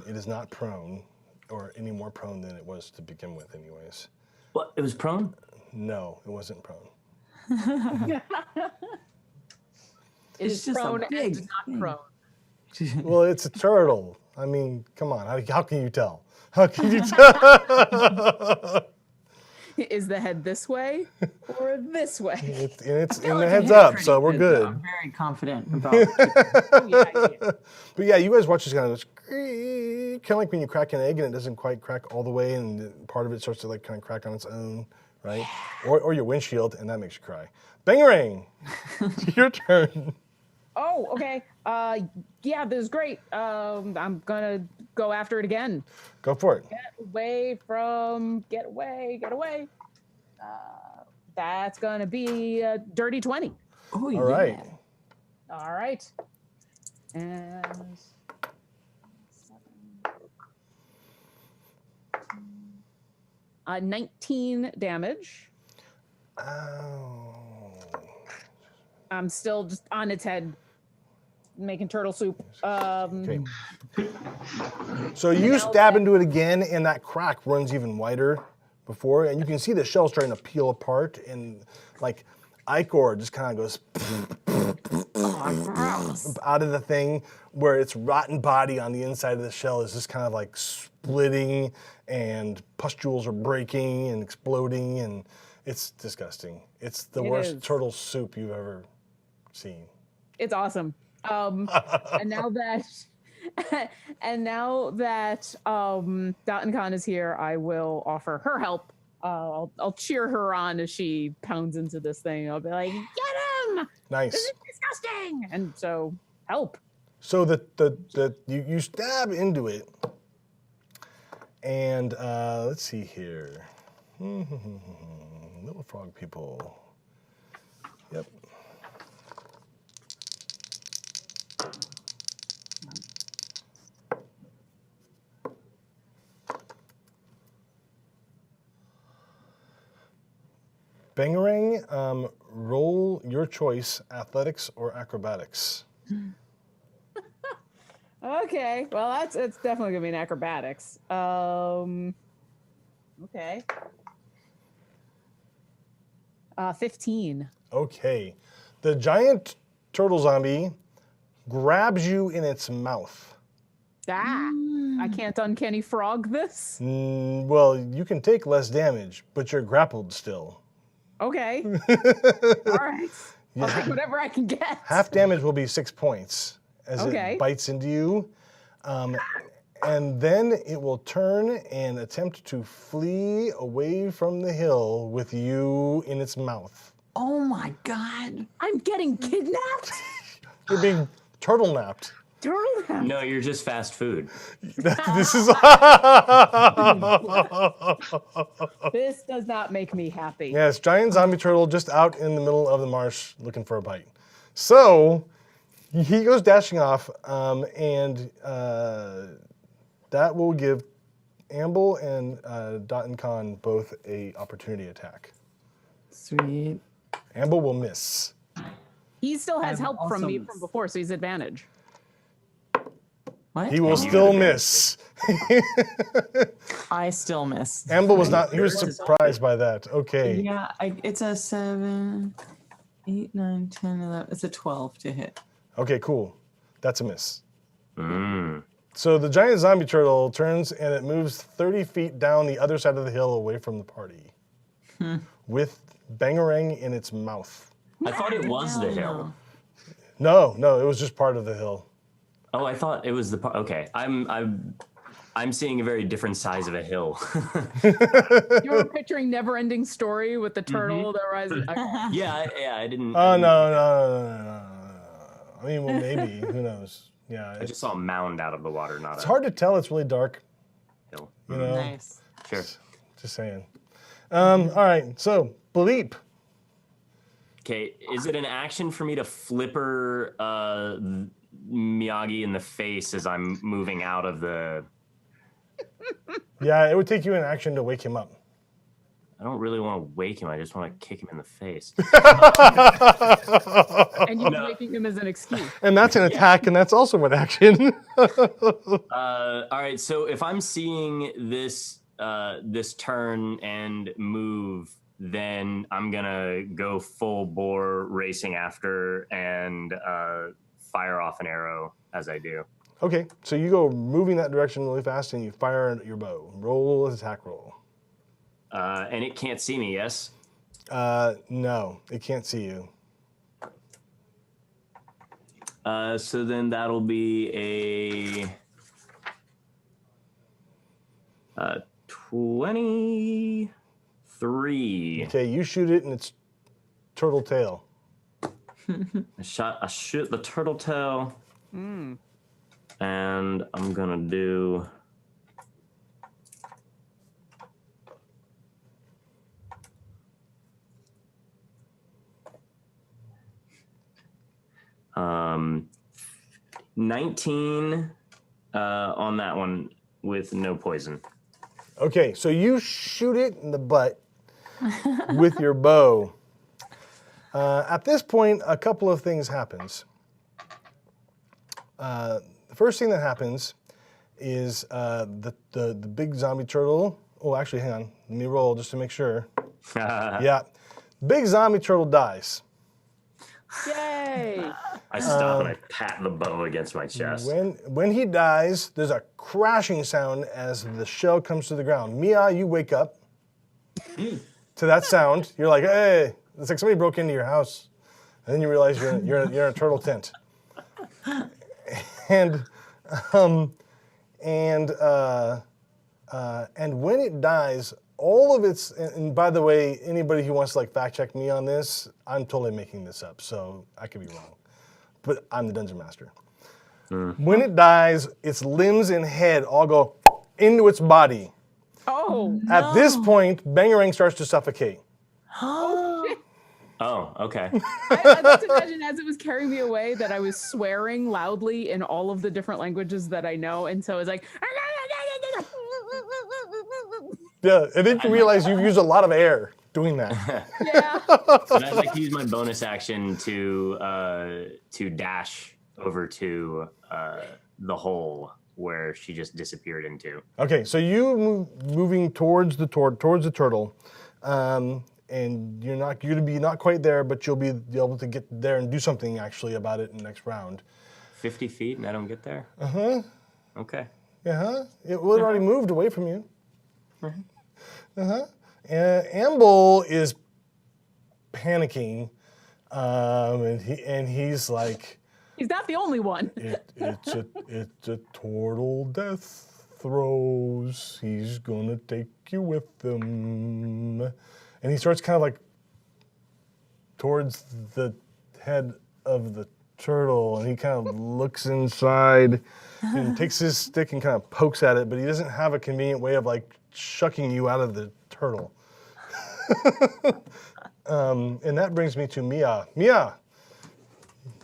it is not prone, or any more prone than it was to begin with anyways. What? It was prone? No, it wasn't prone. It's just a prone big and not thing. prone. Well, it's a turtle. I mean, come on, how can you tell? How can you tell? Is the head this way or this way? It's feel in like the it heads hit up, pretty so we're though. good. I'm very confident about Oh, yeah. But yeah, you guys watch this kind of like when you crack an egg and it doesn't quite crack all the way, and part of it starts to like kind of crack on its own, right? Or your windshield, and that makes you cry. Bangerang, your turn. Oh, okay. Yeah, this is great. I'm gonna go after it again. Go for it. Get away. That's gonna be a dirty 20. Oh, All right. All right. And 19 damage. Ow. I'm still just on its head, making turtle soup. Okay. So you stab into it again, and that crack runs even wider before, and you can see the shell starting to peel apart, and like ichor just kind of goes out of the thing, where its rotten body on the inside of the shell is just kind of like splitting, and pustules are breaking and exploding, and it's disgusting. It's the worst is. turtle soup you've ever seen. It's awesome. And now that Dot and Khan is here, I will offer her help. I'll cheer her on as she pounds into this thing. I'll be like, "Get him! Nice. This is disgusting!" And so, help. So you stab into it, and let's see here. Little frog people. Yep. Bangerang, roll your choice, athletics or acrobatics. Okay, well it's definitely gonna be an acrobatics. Okay. 15. Okay. The giant turtle zombie grabs you in its mouth. Ah, I can't uncanny frog this. Well, you can take less damage, but you're grappled still. Okay. All right. I'll take whatever I can get. Half damage will be 6 points as Okay. it bites into you. And then it will turn and attempt to flee away from the hill with you in its mouth. Oh my god. I'm getting kidnapped. You're being turtle napped. Turtle. No, you're just fast food. This is. This does not make me happy. Yes, giant zombie turtle just out in the middle of the marsh looking for a bite. So he goes dashing off, and that will give Amble and Dot and Con both a opportunity attack. Sweet. Amble will miss. He still has I'm help from also me miss. from before, so he's advantage. What? He will And you still have miss. I still miss. Amble was not. He was surprised by that. Okay. Yeah, it's a 7, 8, 9, 10, 11. It's a 12 to hit. Okay. Cool. That's a miss. Mm. So the giant zombie turtle turns and it moves 30 feet down the other side of the hill away from the party, with Bangerang in its mouth. I thought it was the hill. No, it was just part of the hill. Oh, I thought it was the part. Okay, I'm seeing a very different size of a hill. You were picturing Never-Ending Story with the turtle that rises. yeah, I didn't. Oh, no. I mean, well, maybe. Who knows? Yeah. I just saw a mound out of the water, not It's a hard to tell. It's really dark. hill. You know? Nice. Sure. Just saying. All right. So, Bleep. Okay, is it an action for me to flipper Miyagi in the face as I'm moving out of the? Yeah, it would take you an action to wake him up. I don't really want to wake him. I just want to kick him in the face. And you're making him as an excuse. And that's an attack, and that's also an action. All right, so if I'm seeing this this turn and move, then I'm gonna go full bore racing after and fire off an arrow as I do. Okay, so you go moving that direction really fast, and you fire your bow. Roll an attack roll. And it can't see me, yes? No, it can't see you. So then that'll be a 23. Okay, you shoot it in its turtle tail. I shoot the turtle tail. And I'm gonna do um 19 on that one with no poison. Okay, so you shoot it in the butt with your bow. At this point, a couple of things happens. The first thing that happens is the big zombie turtle. Oh, actually, hang on. Let me roll just to make sure. Yeah, big zombie turtle dies. Yay! I stop and I pat the bow against my chest. When he dies, there's a crashing sound as the shell comes to the ground. Mia, you wake up to that sound. You're like, hey, it's like somebody broke into your house. And then you realize you're in a turtle tent. And when it dies, all of its, and by the way, anybody who wants to like fact check me on this, I'm totally making this up, so I could be wrong. But I'm the dungeon master. When it dies, its limbs and head all go into its body. Oh, At this point, Bangerang starts to suffocate. Oh, okay. I like to imagine as it was carrying me away that I was swearing loudly in all of the different languages that I know, and so it's like. Yeah, and then you realize you've used a lot of air doing that. Yeah. And I'd like to use my bonus action to dash over to the hole where she just disappeared into. Okay, so you moving towards the turtle, and you're going to be not quite there, but you'll be able to get there and do something actually about it in the next round. 50 feet and I don't get there? Okay. It already moved away from you. Amble is panicking, and he's like, He's not the only one. It's a turtle death throes. He's gonna take you with him. And he starts kind of like towards the head of the turtle, and he kind of looks inside and takes his stick and kind of pokes at it, but he doesn't have a convenient way of like shucking you out of the turtle. And that brings me to Mia. Mia,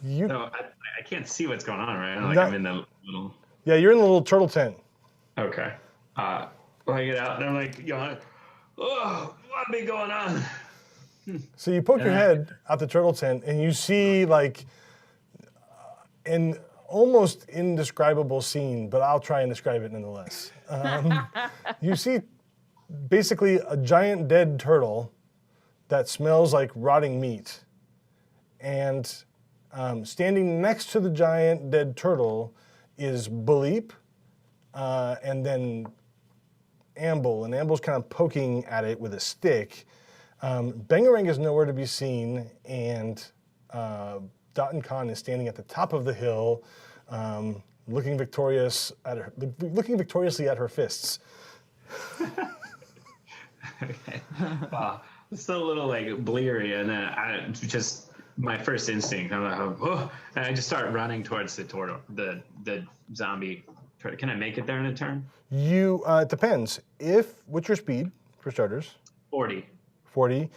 you. So I can't see what's going on, right? Like No. I'm in the little. Yeah, you're in the little turtle tent. Okay. Well, I get out and I'm like, oh, what be going on? So you poke your head out the turtle tent, and you see like an almost indescribable scene, but I'll try and describe it nonetheless. You see basically a giant dead turtle that smells like rotting meat, and standing next to the giant dead turtle is Bleep, and then Amble, and Amble's kind of poking at it with a stick. Bangerang is nowhere to be seen, and Dot and Khan is standing at the top of the hill, looking victoriously at her fists. Okay. Wow. It's still a little like bleary, and then I just my first instinct. I'm like, oh, and I just start running towards the turtle, the zombie. Can I make it there in a turn? It depends. What's your speed for starters? 40. 40.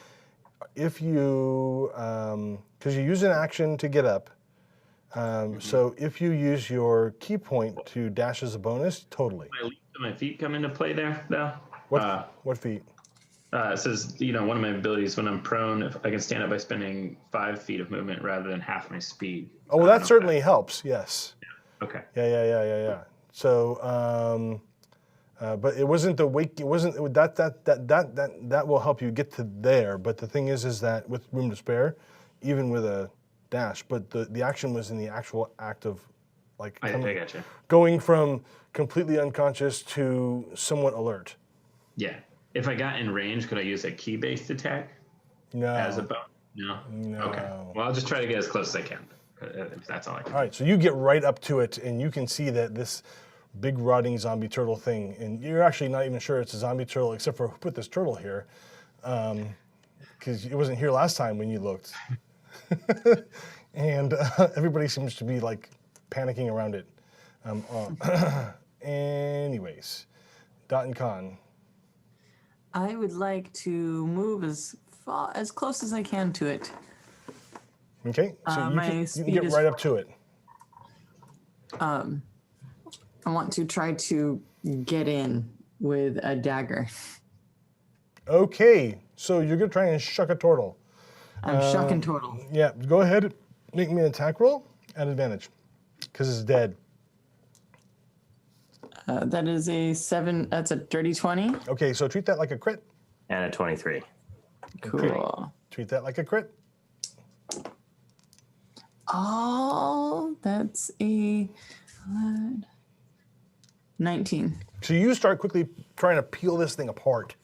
If you, because you use an action to get up, so if you use your key point to dash as a bonus, totally. My feet come into play there, though. What feat? It says, one of my abilities when I'm prone, if I can stand up by spending 5 feet of movement rather than half my speed. Oh, well, that certainly helps. Yes. Okay. Yeah. So, but it wasn't the wake. It wasn't that will help you get to there. But the thing is that with room to spare, even with a dash, but the action was in the actual act of like I gotcha. going from completely unconscious to somewhat alert. Yeah. If I got in range, could I use a key-based attack? No. As a bonus? No. Okay. Well, I'll just try to get as close as I can. If that's all I can. All right, so you get right up to it, and you can see that this big rotting zombie turtle thing, and you're actually not even sure it's a zombie turtle, except for who put this turtle here, because it wasn't here last time when you looked. And everybody seems to be like panicking around it. Anyways, Dot and Khan. I would like to move as close as I can to it. Okay, so you can speed get is right up to it. I want to try to get in with a dagger. Okay, so you're gonna try and shuck a turtle. I'm shucking turtle. Yeah, go ahead, make me an attack roll at advantage, because it's dead. That is a 7. That's a dirty 20. Okay, so treat that like a crit. And a 23. Cool. Treat that like a crit. Oh, that's a 19. So you start quickly trying to peel this thing apart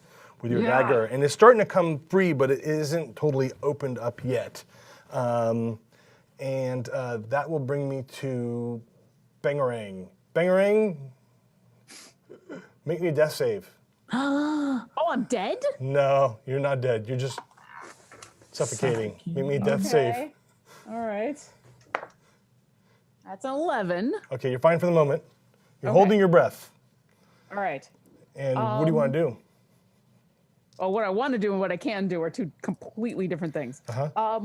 with your dagger, and it's starting to come free, but it isn't totally opened up yet. And that will bring me to Bangerang. Bangerang, make me a death save. Oh, I'm dead? No, you're not dead. You're just suffocating. Make me a death save. All right. That's an 11. Okay, you're fine for the moment. You're Okay. holding your breath. All right. And what do you want to do? Well, what I want to do and what I can do are two completely different things. All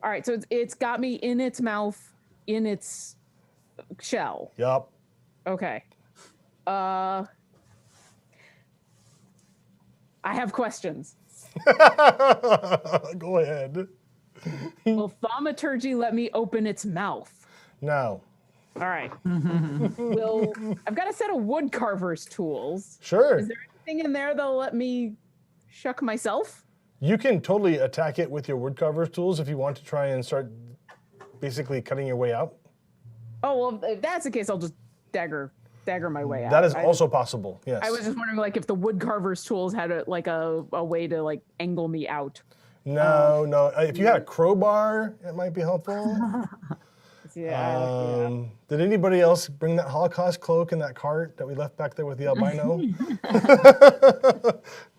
right, so it's got me in its mouth, in its shell. Yup. Okay. I have questions. Go ahead. Will thaumaturgy let me open its mouth? No. All right. I've got a set of wood carver's tools. Sure. Is there anything in there that'll let me shuck myself? You can totally attack it with your woodcarver's tools if you want to try and start basically cutting your way out. Oh, well, if that's the case, I'll just dagger my way out. That is also possible, yes. I was just wondering, like, if the wood carver's tools had a way to like angle me out. No. If you had a crowbar, it might be helpful. Yeah. Did anybody else bring that Holocaust cloak in that cart that we left back there with the albino?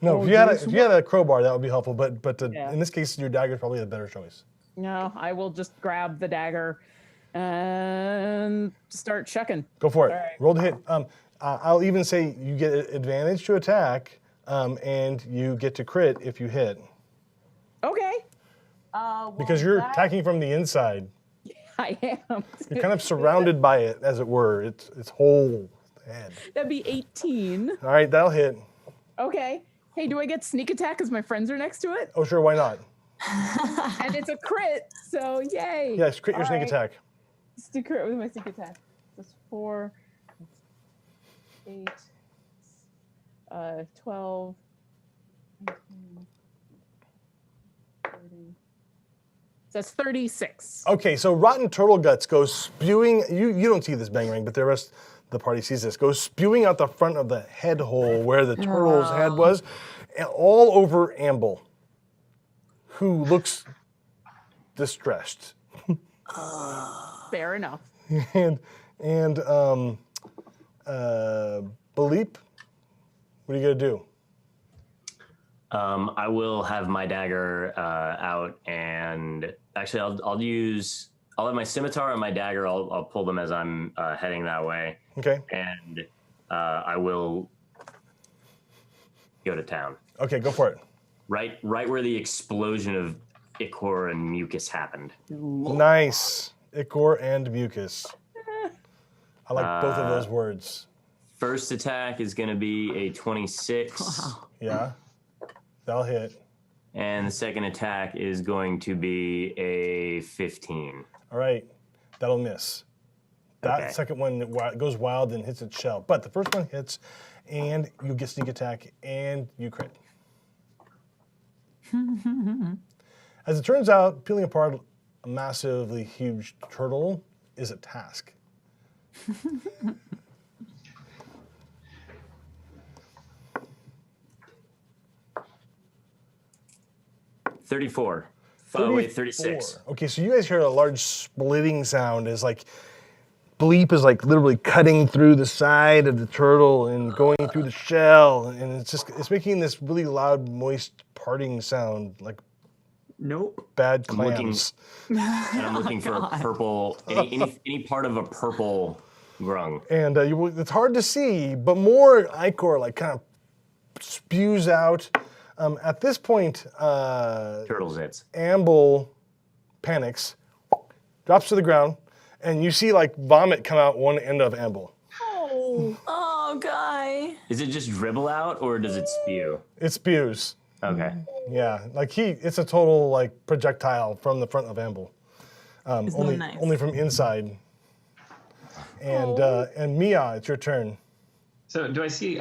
No, if you had a crowbar, that would be helpful. But in this case, your dagger is probably the better choice. No, I will just grab the dagger and start chucking. Go for it. All right. Roll to hit. I'll even say you get advantage to attack, and you get to crit if you hit. Okay. Because you're attacking from the inside. I am. You're kind of surrounded by it, as it were. Its whole head. That'd be 18. All right, that'll hit. Okay. Hey, do I get sneak attack because my friends are next to it? Oh, sure, why not? And it's a crit, so yay. Yes, crit your sneak attack. Just to crit with my sneak attack. That's 4, 8, 12, 19, 30. So that's 36. Okay, so rotten turtle guts goes spewing. You don't see this Bangerang, but the rest of the party sees this. Goes spewing out the front of the head hole where the turtle's head was, and all over Amble, who looks distressed. Fair enough. and Baleep, what are you gonna do? I will have my dagger out, and actually, I'll have my scimitar and my dagger. I'll pull them as I'm heading that way. Okay. And I will go to town. Okay, go for it. Right where the explosion of ichor and mucus happened. Nice. Ichor and mucus. I like both of those words. First attack is going to be a 26. Wow. Yeah. That'll hit. And the second attack is going to be a 15. All right. That'll miss. That Okay. second one goes wild and hits its shell. But the first one hits, and you get sneak attack, and you crit. As it turns out, peeling apart a massively huge turtle is a task. 34. Oh, wait, 36. Okay, so you guys hear a large splitting sound as like Bleep is like literally cutting through the side of the turtle and going through the shell, and it's making this really loud, moist parting sound like Nope. bad I'm looking- clams. And I'm looking for a purple, any part of a purple grung. And it's hard to see, but more ichor like kind of spews out. At this point, Turtle zits. Amble panics, drops to the ground, and you see like vomit come out one end of Amble. Oh, guy. Is it just dribble out or does it spew? It spews. Okay. Yeah, like it's a total like projectile from the front of Amble. Isn't Only, that nice? only from inside. And Mia, it's your turn. So do I see,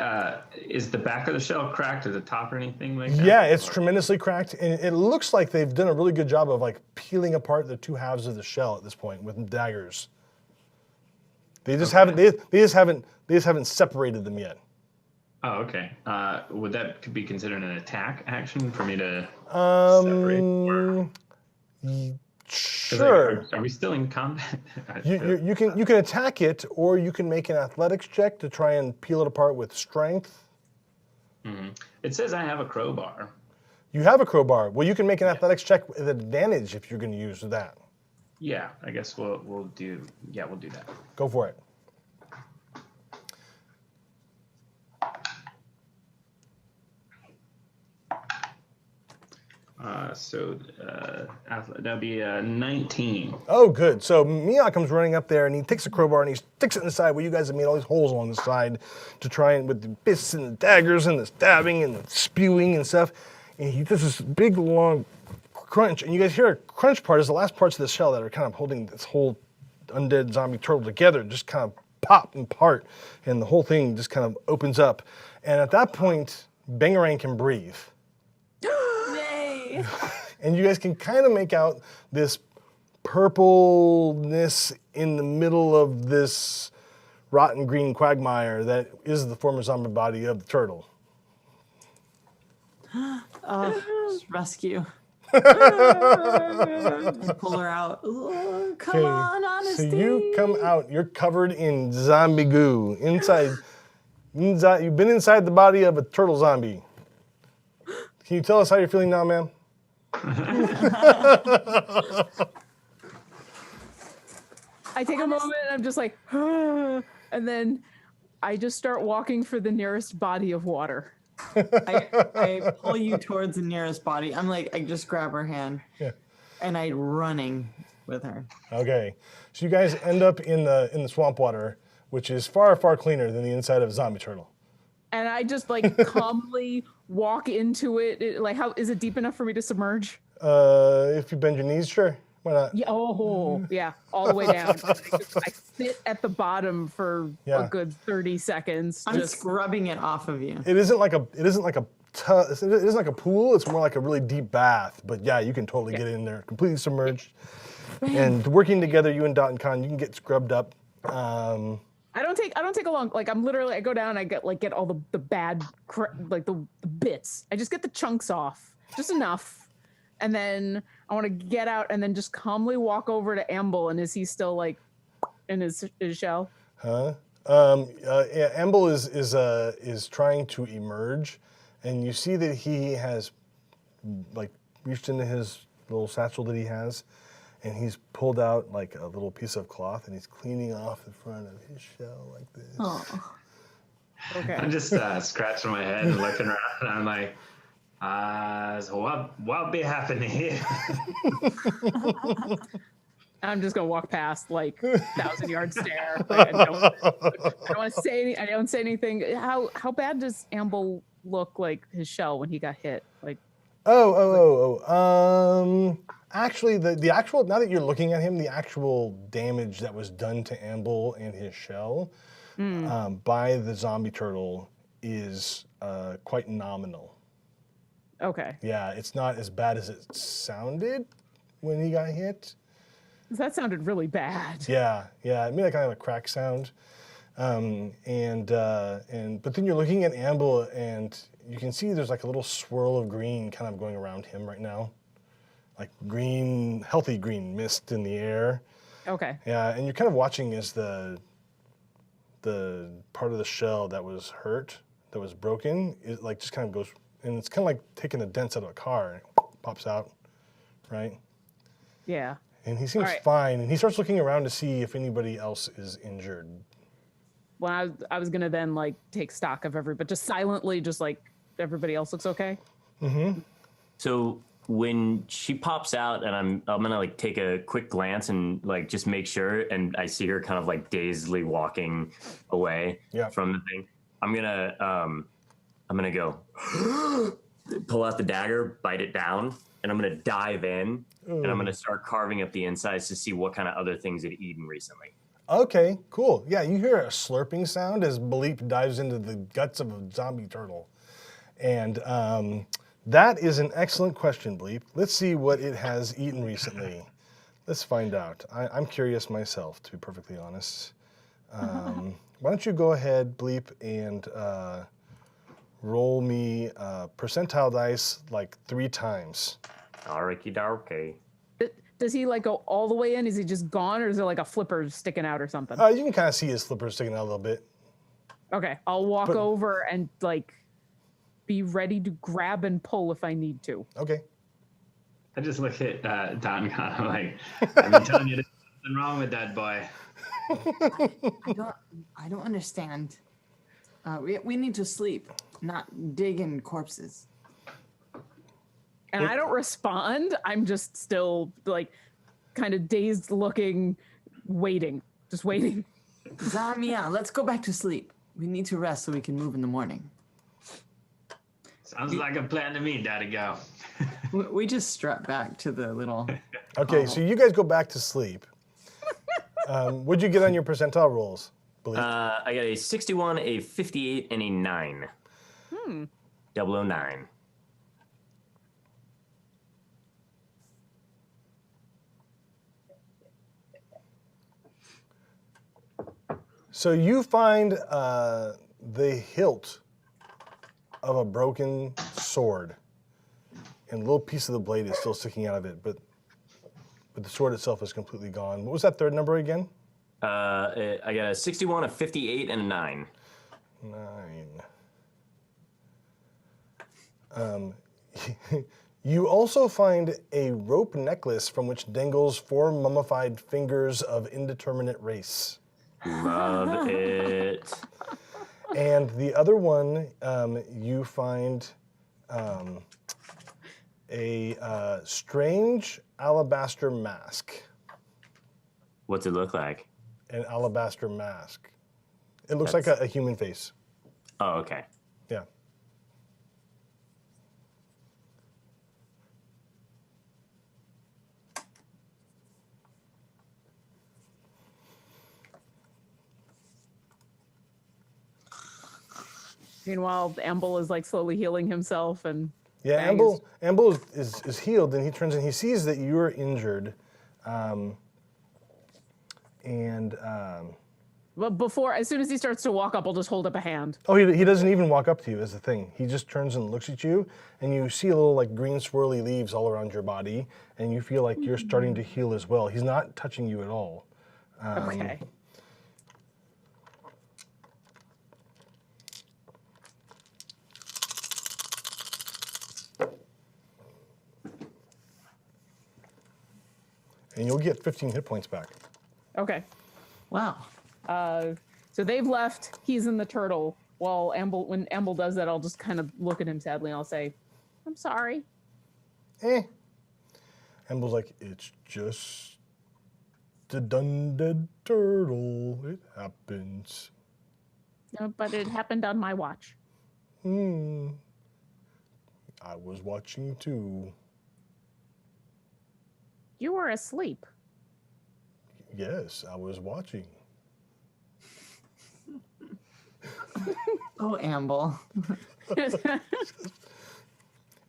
is the back of the shell cracked at the top or anything like that? Yeah, it's Or- tremendously cracked, and it looks like they've done a really good job of like peeling apart the two halves of the shell at this point with daggers. They just haven't. They just haven't separated them yet. Oh, okay. Would that could be considered an attack action for me to separate? Or, 'cause, Sure. are we still in combat? You can attack it, or you can make an athletics check to try and peel it apart with strength. It says I have a crowbar. You have a crowbar. Well, you can make an athletics check with advantage if you're going to use that. Yeah, I guess we'll do that. Go for it. That'll be 19. Oh, good. So Mia comes running up there, and he takes a crowbar and he sticks it in the side where you guys have made all these holes along the side to try and with the fists and the daggers and the stabbing and the spewing and stuff. And he does this big long crunch, and you guys hear a crunch part is the last parts of the shell that are kind of holding this whole undead zombie turtle together, just kind of pop and part, and the whole thing just kind of opens up. And at that point, Bangerang can breathe. Yay. And you guys can kind of make out this purpleness in the middle of this rotten green quagmire that is the former zombie body of the turtle. Oh, just rescue. Pull her out. Oh, come Okay, on, honesty. so you come out. You're covered in zombie goo inside. You've been inside the body of a turtle zombie. Can you tell us how you're feeling now, ma'am? I take a moment and I'm just like, and then I just start walking for the nearest body of water. I pull you towards the nearest body. I'm like, I just grab her hand. Yeah. And I'm running with her. Okay, so you guys end up in the swamp water, which is far, far cleaner than the inside of a zombie turtle. And I just like calmly walk into it. Like, how is it deep enough for me to submerge? If you bend your knees, sure. Why not? Yeah, yeah, all the way down. I sit at the bottom for Yeah. a good 30 seconds. I'm just scrubbing it off of you. It isn't like a pool. It's more like a really deep bath. But yeah, you can totally get in there, completely submerged, and working together, you and Dot and Con, you can get scrubbed up. I don't take a long, like I'm literally, I go down, I get all the bad, the bits. I just get the chunks off, just enough. And then I want to get out and then just calmly walk over to Amble. And is he still like in his shell? Huh? Yeah, Amble is trying to emerge, and you see that he has like reached into his little satchel that he has, and he's pulled out like a little piece of cloth, and he's cleaning off the front of his shell like this. Oh. Okay. I'm just scratching my head and looking around, and I'm like, so what be happening here? I'm just gonna walk past like 1,000-yard stare. Like, I don't want to say I don't say anything. How bad does Amble look like his shell when he got hit? Like, actually, the actual, now that you're looking at him, the actual damage that was done to Amble and his shell by the zombie turtle is quite nominal. okay, Yeah, it's not as bad as it sounded when he got hit. that sounded really bad. Yeah, it made like kind of a crack sound, but then you're looking at Amble and you can see there's like a little swirl of green kind of going around him right now, like green, healthy green mist in the air. Okay. Yeah, and you're kind of watching as the part of the shell that was hurt, that was broken, it like just kind of goes, and it's kind of like taking the dents out of a car and it pops out, right? Yeah. And he seems Alright. fine, and he starts looking around to see if anybody else is injured. Well, I was gonna then like take stock of but just silently, just like everybody else looks okay. So when she pops out, and I'm gonna like take a quick glance and like just make sure, and I see her kind of like dazedly walking away from the thing. I'm gonna go pull out the dagger, bite it down, and I'm gonna dive in, and I'm gonna start carving up the insides to see what kind of other things it eaten recently. Okay, cool. Yeah, you hear a slurping sound as Bleep dives into the guts of a zombie turtle. And that is an excellent question, Bleep. Let's see what it has eaten recently. Let's find out. I'm curious myself, to be perfectly honest. Why don't you go ahead, Bleep, and roll me percentile dice like 3 times. Okie dokie. Does he like go all the way in? Is he just gone, or is there like a flipper sticking out or something? You can kind of see his flippers sticking out a little bit. Okay, I'll walk over and like be ready to grab and pull if I need to. Okay. I just look at Don and kind of like, I've been telling you there's something wrong with that boy. I don't understand. We need to sleep, not dig in corpses. And I don't respond. I'm just still like kind of dazed looking, waiting, just waiting. Zamia, let's go back to sleep. We need to rest so we can move in the morning. Sounds like a plan to me, Daddy. Go. We just strut back to the little... Okay, so you guys go back to sleep. What'd you get on your percentile rolls, Bleep? I got a 61, a 58, and a 9. 009. So you find the hilt of a broken sword and a little piece of the blade is still sticking out of it, but the sword itself is completely gone. What was that third number again? I got a 61, a 58, and a 9. 9. You also find a rope necklace from which dangles 4 mummified fingers of indeterminate race. Love it. And the other one, you find a strange alabaster mask. What's it look like? An alabaster mask. It looks like a human face. Oh, okay. Yeah. Meanwhile, Amble is like slowly healing himself, and Yeah, Bang Amble is healed, and he turns and he sees that you're injured. But before, as soon as he starts to walk up, I'll just hold up a hand. Oh, he doesn't even walk up to you is the thing. He just turns and looks at you, and you see a little like green swirly leaves all around your body, and you feel like you're starting to heal as well. He's not touching you at all. Okay. And you'll get 15 hit points back. Okay. Wow. So they've left. He's in the turtle. While when Amble does that, I'll just kind of look at him sadly, and I'll say, "I'm sorry." Amble's like, it's just the Undead turtle. It happens. No, but it happened on my watch. I was watching too. You were asleep. Yes, I was watching. Oh, Amble.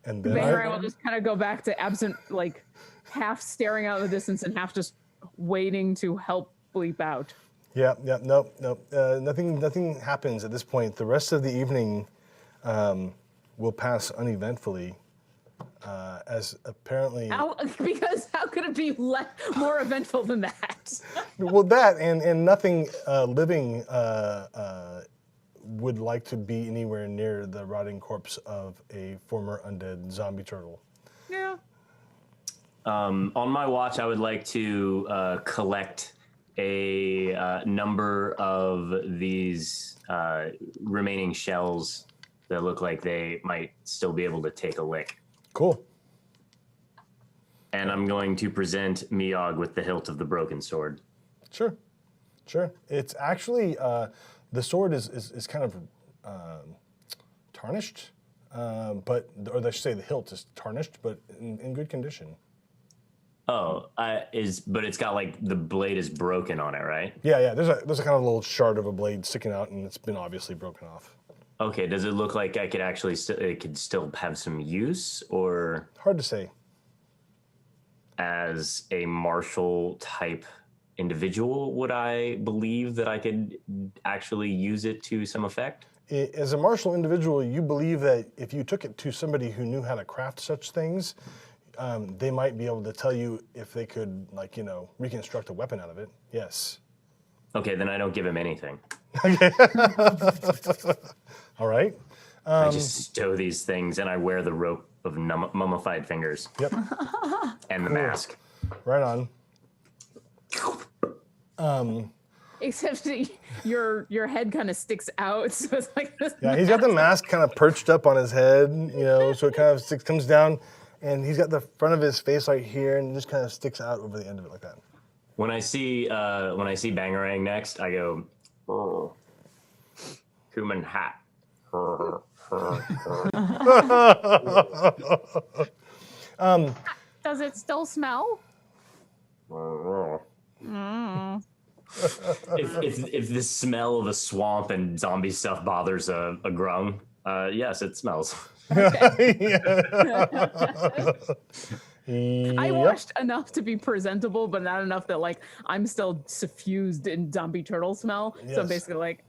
And then Bangerang will just kind of go back to absent, like half staring out in the distance and half just waiting to help bleep out. Nope. Nothing happens at this point. The rest of the evening will pass uneventfully, as apparently. Because how could it be more eventful than that? Well, that and nothing living would like to be anywhere near the rotting corpse of a former undead zombie turtle. Yeah. On my watch, I would like to collect a number of these remaining shells that look like they might still be able to take a lick. Cool. And I'm going to present Miog with the hilt of the broken sword. Sure. It's actually the sword is kind of tarnished, but or I should say the hilt is tarnished, but in good condition. Oh, but it's got like the blade is broken on it, right? Yeah. There's a kind of little shard of a blade sticking out, and it's been obviously broken off. Okay. Does it look like I could actually it could still have some use, or Hard to say. as a martial type individual, would I believe that I could actually use it to some effect? As a martial individual, you believe that if you took it to somebody who knew how to craft such things, they might be able to tell you if they could, reconstruct a weapon out of it. Yes. Okay, then I don't give him anything. All right. I just stow these things and I wear the rope of mummified fingers. Yep. And the mask. Right on. Except your head kind of sticks out, so it's like this. Yeah, he's got the mask kind of perched up on his head, so it kind of comes down, and he's got the front of his face right here, and it just kind of sticks out over the end of it like that. When I see Bangerang next, I go, oh, human hat. Does it still smell? If the smell of a swamp and zombie stuff bothers a grung, yes, it smells. I washed enough to be presentable, but not enough that I'm still suffused in zombie turtle smell. Yes. So I'm basically like,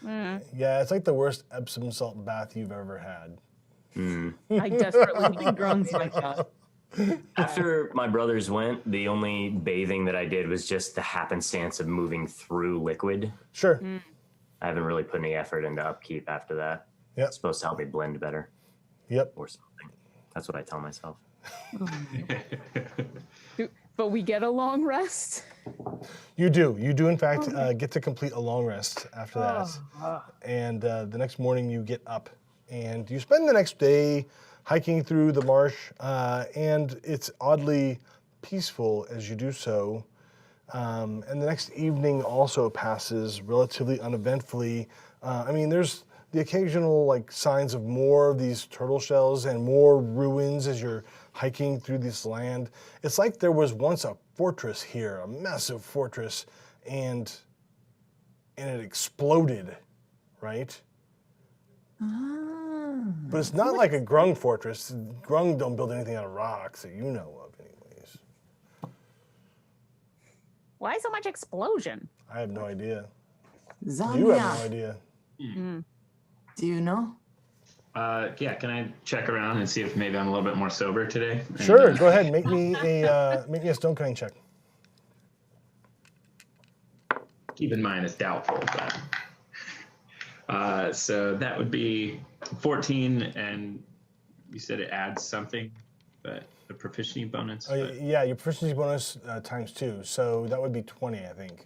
Yeah, it's like the worst Epsom salt bath you've ever had. I desperately need Grung's like that. After my brothers went, the only bathing that I did was just the happenstance of moving through liquid. Sure. I haven't really put any effort into upkeep after that. Yep. It's supposed to help me blend better Yep. or something. That's what I tell myself. But we get a long rest. You do. You do, in fact, get to complete a long rest after that. And the next morning you get up and you spend the next day hiking through the marsh, and it's oddly peaceful as you do so. And the next evening also passes relatively uneventfully. I mean, there's the occasional like signs of more of these turtle shells and more ruins as you're hiking through this land. It's like there was once a fortress here, a massive fortress, and it exploded, right? But it's not like a Grung fortress. Grung don't build anything out of rocks that you know of anyways. Why so much explosion? I have no idea. Zanya, You have no idea. do you know? Yeah, can I check around and see if maybe I'm a little bit more sober today? And, Sure, go ahead. Make me a stone cutting check. Keep in mind it's doubtful, but so that would be 14, and you said it adds something, but the proficiency bonus. Oh, but- yeah, your proficiency bonus times 2, so that would be 20, I think.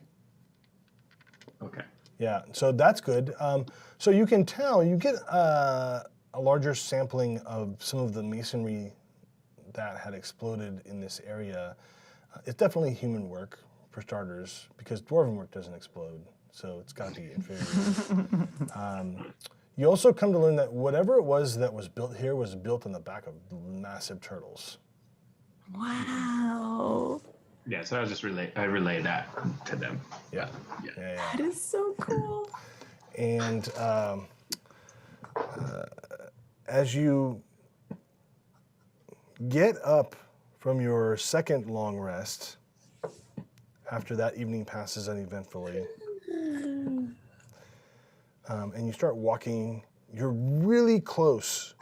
Okay. Yeah, so that's good. So you can tell, you get a larger sampling of some of the masonry that had exploded in this area. It's definitely human work, for starters, because dwarven work doesn't explode, so it's got to be inferior. You also come to learn that whatever it was that was built here was built on the back of massive turtles. Wow. Yeah, so I relay that to them. Yeah. Yeah. That is so cool. And as you get up from your second long rest, after that evening passes uneventfully, and you start walking, you're really close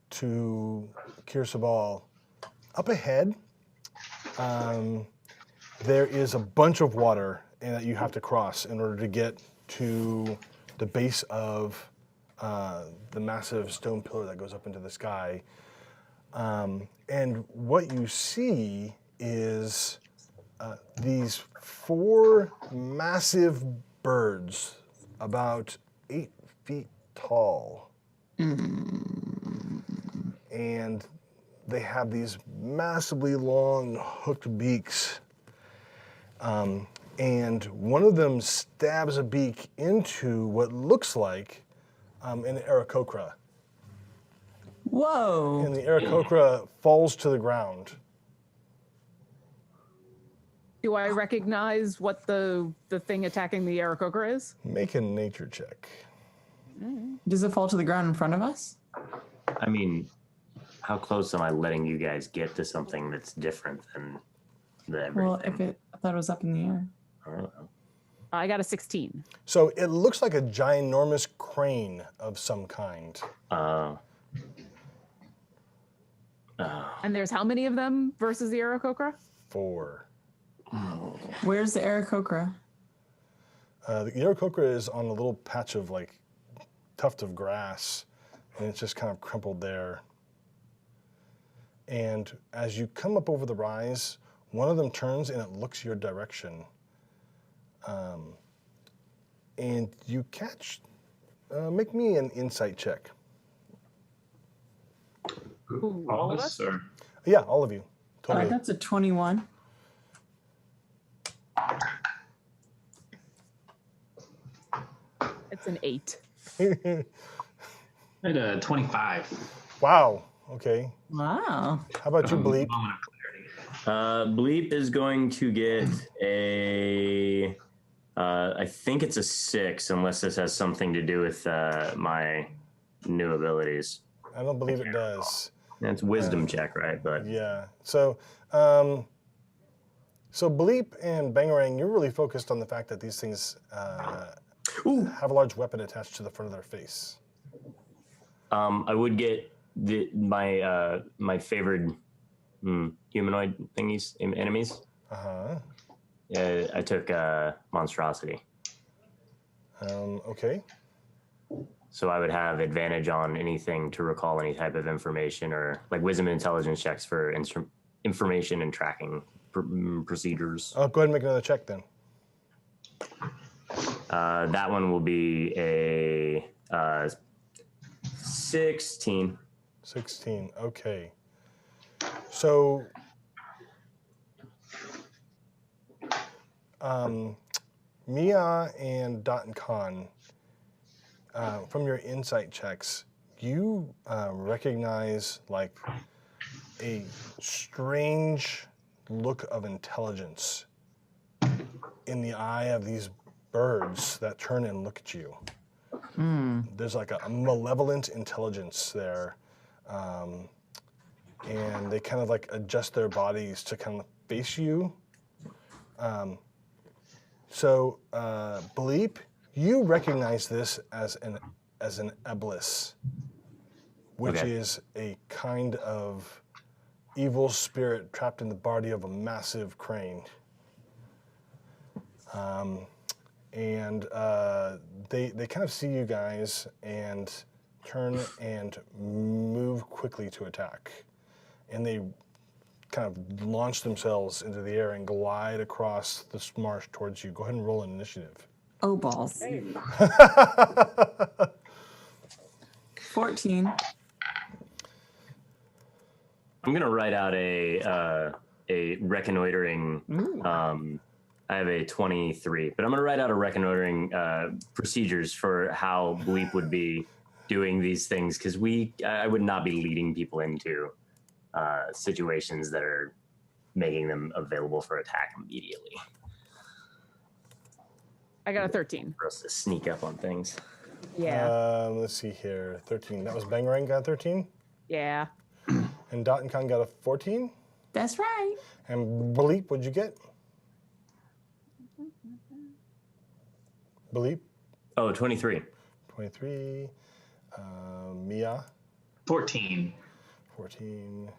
to Kirsabal. Up ahead, there is a bunch of water and that you have to cross in order to get to the base of the massive stone pillar that goes up into the sky. And what you see is these 4 massive birds, about 8 feet tall. And they have these massively long hooked beaks. And one of them stabs a beak into what looks like an Aarakocra. Whoa. And the Aarakocra falls to the ground. Do I recognize what the thing attacking the Aarakocra is? Make a nature check. Does it fall to the ground in front of us? I mean, how close am I letting you guys get to something that's different than the everything? Well, I thought it was up in the air. I don't know. I got a 16. So it looks like a ginormous crane of some kind. And there's how many of them versus the Aarakocra? 4. Where's the Aarakocra? The Aarakocra is on a little patch of like tuft of grass, and it's just kind of crumpled there. And as you come up over the rise, one of them turns and it looks your direction. And you catch, make me an insight check. Ooh, All all of of us, us? or Yeah, all of you. Totally. That's a 21. It's an 8. I had a 25. Wow. Okay. Wow. How about you, Bleep? Moment of clarity. Bleep is going to get a, I think it's a 6, unless this has something to do with my new abilities. I don't believe it does. That's wisdom check, right? But Yeah. So, so Bleep and Bangerang, you're really focused on the fact that these things have a large weapon attached to the front of their face. I would get my favored humanoid thingies, enemies. Uh-huh. I took monstrosity. Okay. So I would have advantage on anything to recall any type of information, or like wisdom and intelligence checks for information and tracking procedures. Go ahead and make another check then. That one will be a 16. 16. Okay. So, Mia and Dot and Khan, from your insight checks, you recognize like a strange look of intelligence in the eye of these birds that turn and look at you. There's like a malevolent intelligence there. And they kind of like adjust their bodies to kind of face you. So, Bleep, you recognize this as an Eblis, which is a kind of evil spirit trapped in the body of a massive crane. And they kind of see you guys and turn and move quickly to attack. And they kind of launch themselves into the air and glide across the marsh towards you. Go ahead and roll an initiative. Oh, balls. 14. I'm going to write out a reconnoitering. I have a 23, but I'm going to write out a reconnoitering procedures for how Bleep would be doing these things, because I would not be leading people into situations that are making them available for attack immediately. I got a 13. For us to sneak up on things. Yeah. Let's see here. 13. That was Bangerang got 13? Yeah. And Dot and Khan got a 14? That's right. And Bleep, what'd you get? Bleep? Oh, 23. 23. Mia? 14. 14.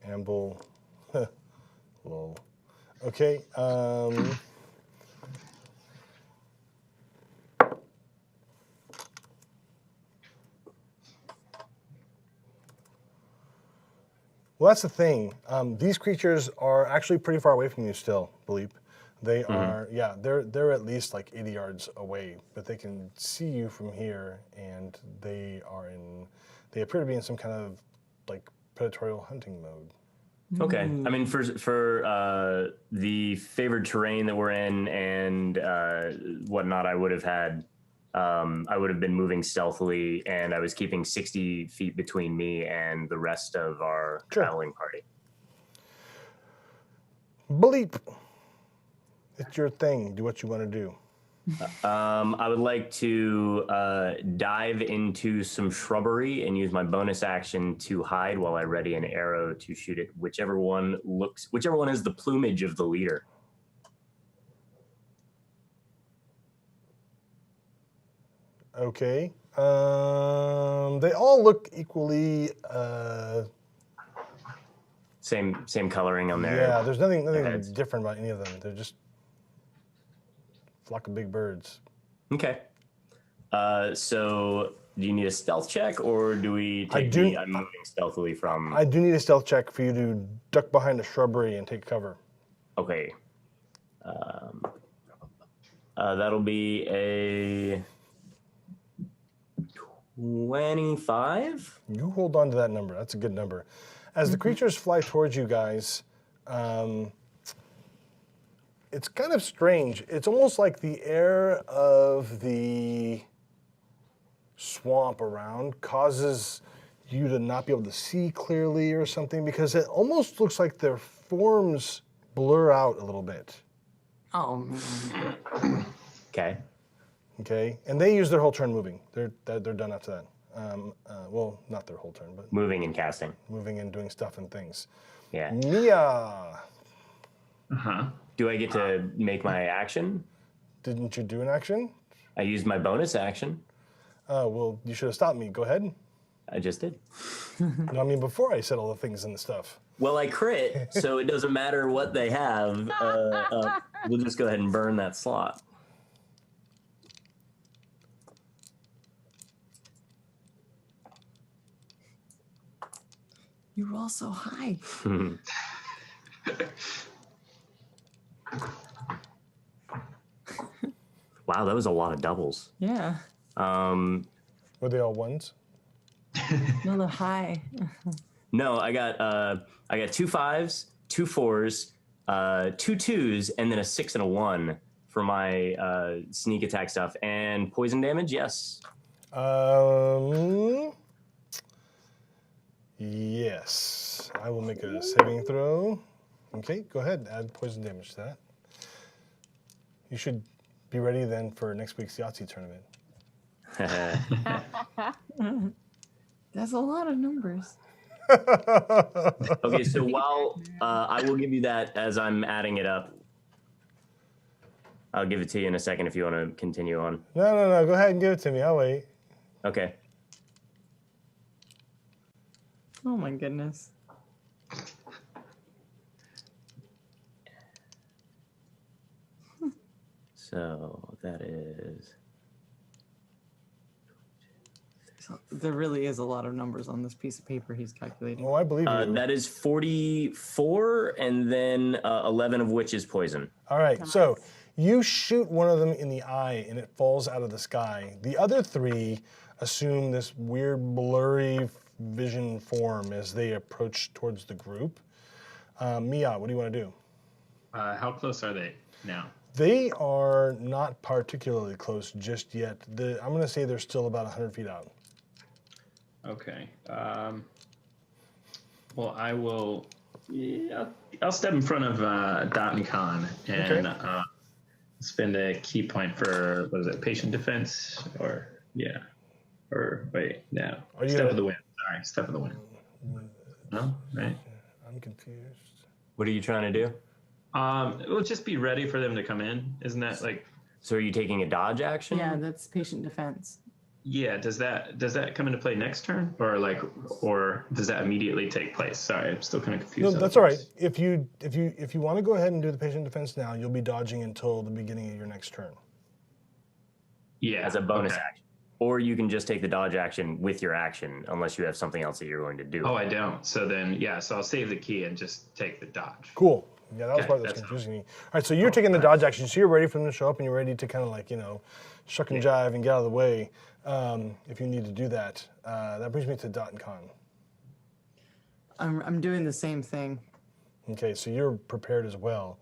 Amble. Lol. Okay. Well, that's the thing. These creatures are actually pretty far away from you still, Bleep. They are, yeah, they're at least like 80 yards away, but they can see you from here, and they appear to be in some kind of like predatory hunting mode. Okay. I mean, for the favored terrain that we're in and whatnot, I would have been moving stealthily, and I was keeping 60 feet between me and the rest of our traveling party. Bleep. It's your thing. Do what you want to do. I would like to dive into some shrubbery and use my bonus action to hide while I ready an arrow to shoot at whichever one is the plumage of the leader. Okay. They all look equally. Same coloring on there. Yeah, there's nothing heads. different about any of them. They're just flock of big birds. Okay. So do you need a stealth check, or do we take I'm moving stealthily from... I do need a stealth check for you to duck behind a shrubbery and take cover. Okay. That'll be a 25? You hold on to that number. That's a good number. As the creatures fly towards you guys, it's kind of strange. It's almost like the air of the swamp around causes you to not be able to see clearly or something, because it almost looks like their forms blur out a little bit. Oh, man. Okay. Okay, and they use their whole turn moving. They're done after that. Well, not their whole turn, but Moving and casting. moving and doing stuff and things. Yeah. Mia, Uh-huh. Do I get to make my action? didn't you do an action? I used my bonus action. Well, you should have stopped me. Go ahead. I just did. No, I mean, before I said all the things and the stuff. Well, I crit, so it doesn't matter what they have. We'll just go ahead and burn that slot. You roll so high. Wow, that was a lot of doubles. Yeah. Were they all ones? No, the high. No, I got 2 5s, 2 4s, 2 2s, and then a 6 and a 1 for my sneak attack stuff. And poison damage, yes. Yes. I will make a saving throw. Okay, go ahead. Add poison damage to that. You should be ready then for next week's Yahtzee tournament. That's a lot of numbers. Okay, so while I will give you that as I'm adding it up. I'll give it to you in a second if you want to continue on. No. Go ahead and give it to me. I'll wait. Okay. Oh my goodness. So that is... There really is a lot of numbers on this piece of paper he's calculating. Oh, I believe you. that is 44, and then 11 of which is poison. All right, so you shoot one of them in the eye and it falls out of the sky. The other 3 assume this weird blurry vision form as they approach towards the group. Mia, what do you want to do? How close are they now? They are not particularly close just yet. I'm going to say they're still about 100 feet out. Okay. Well, I will. Yeah, I'll step in front of Dot and Khan and spend a key point for what is it? Patient defense or wait, no. Step of the wind. Sorry, step of the wind. No, right? I'm confused. What are you trying to do? It'll just be ready for them to come in. Isn't that like? So are you taking a dodge action? Yeah, that's patient defense. Yeah. Does that come into play next turn, or does that immediately take place? Sorry, I'm still kind of confused. No, that's all right. If you want to go ahead and do the patient defense now, you'll be dodging until the beginning of your next turn. Yeah. As a bonus action. Or you can just take the dodge action with your action, unless you have something else that you're going to do. Oh, I don't. So then, so I'll save the key and just take the dodge. Cool. Yeah, that was Okay, part that's that's confusing me. All right, so you're taking the dodge action, so you're ready for them to show up, and you're ready to kind of like, shuck and jive and get out of the way if you need to do that. That brings me to Dot and Khan. I'm doing the same thing. Okay, so you're prepared as well.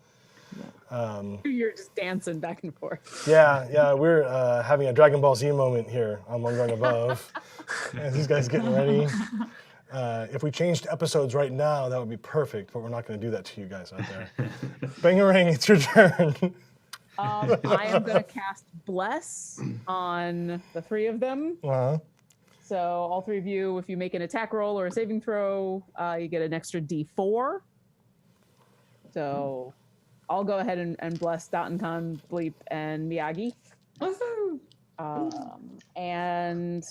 You're just dancing back and forth. Yeah, we're having a Dragon Ball Z moment here on One Rung Above. And these guys getting ready. If we changed episodes right now, that would be perfect, but we're not going to do that to you guys out there. Bangerang, it's your turn. I am going to cast Bless on the 3 of them. Uh-huh. So all 3 of you, if you make an attack roll or a saving throw, you get an extra D4. So I'll go ahead and bless Dot and Khan, Bleep, and Miyagi. Woohoo! And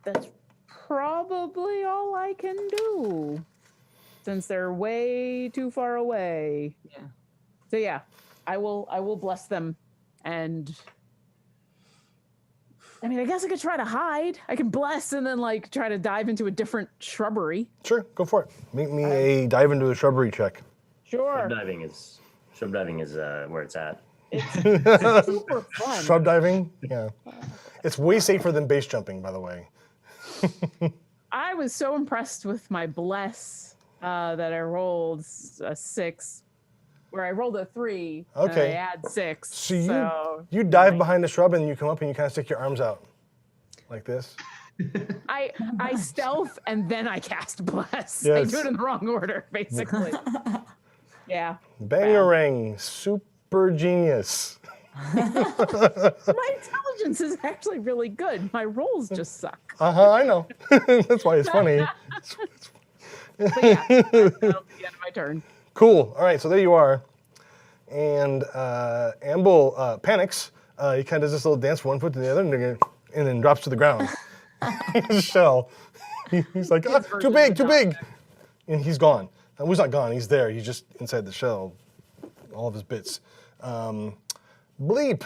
that's probably all I can do, since they're way too far away. Yeah. So yeah, I will bless them, and I mean, I guess I could try to hide. I can bless and then try to dive into a different shrubbery. Sure, go for it. Make me a dive into the shrubbery check. Sure. Shrub diving is where it's at. It's super fun. Shrub diving? Yeah. It's way safer than base jumping, by the way. I was so impressed with my bless that I rolled a 6, where I rolled a 3. Okay. And I add 6. So you dive behind the shrub and you come up and you kind of stick your arms out like this. I stealth and then I cast bless. Yes. I do it in the wrong order, basically. Yeah. Bangerang, super genius. My intelligence is actually really good. My rolls just suck. I know. That's why it's funny. But yeah, that'll be the end of my turn. Cool. All right, so there you are. and Amble panics. He kind of does this little dance, one foot to the other, and then drops to the ground. His shell. He's like, ah, too big, too big. And he's gone. Well, he's not gone, he's there. He's just inside the shell, all of his bits. Bleep.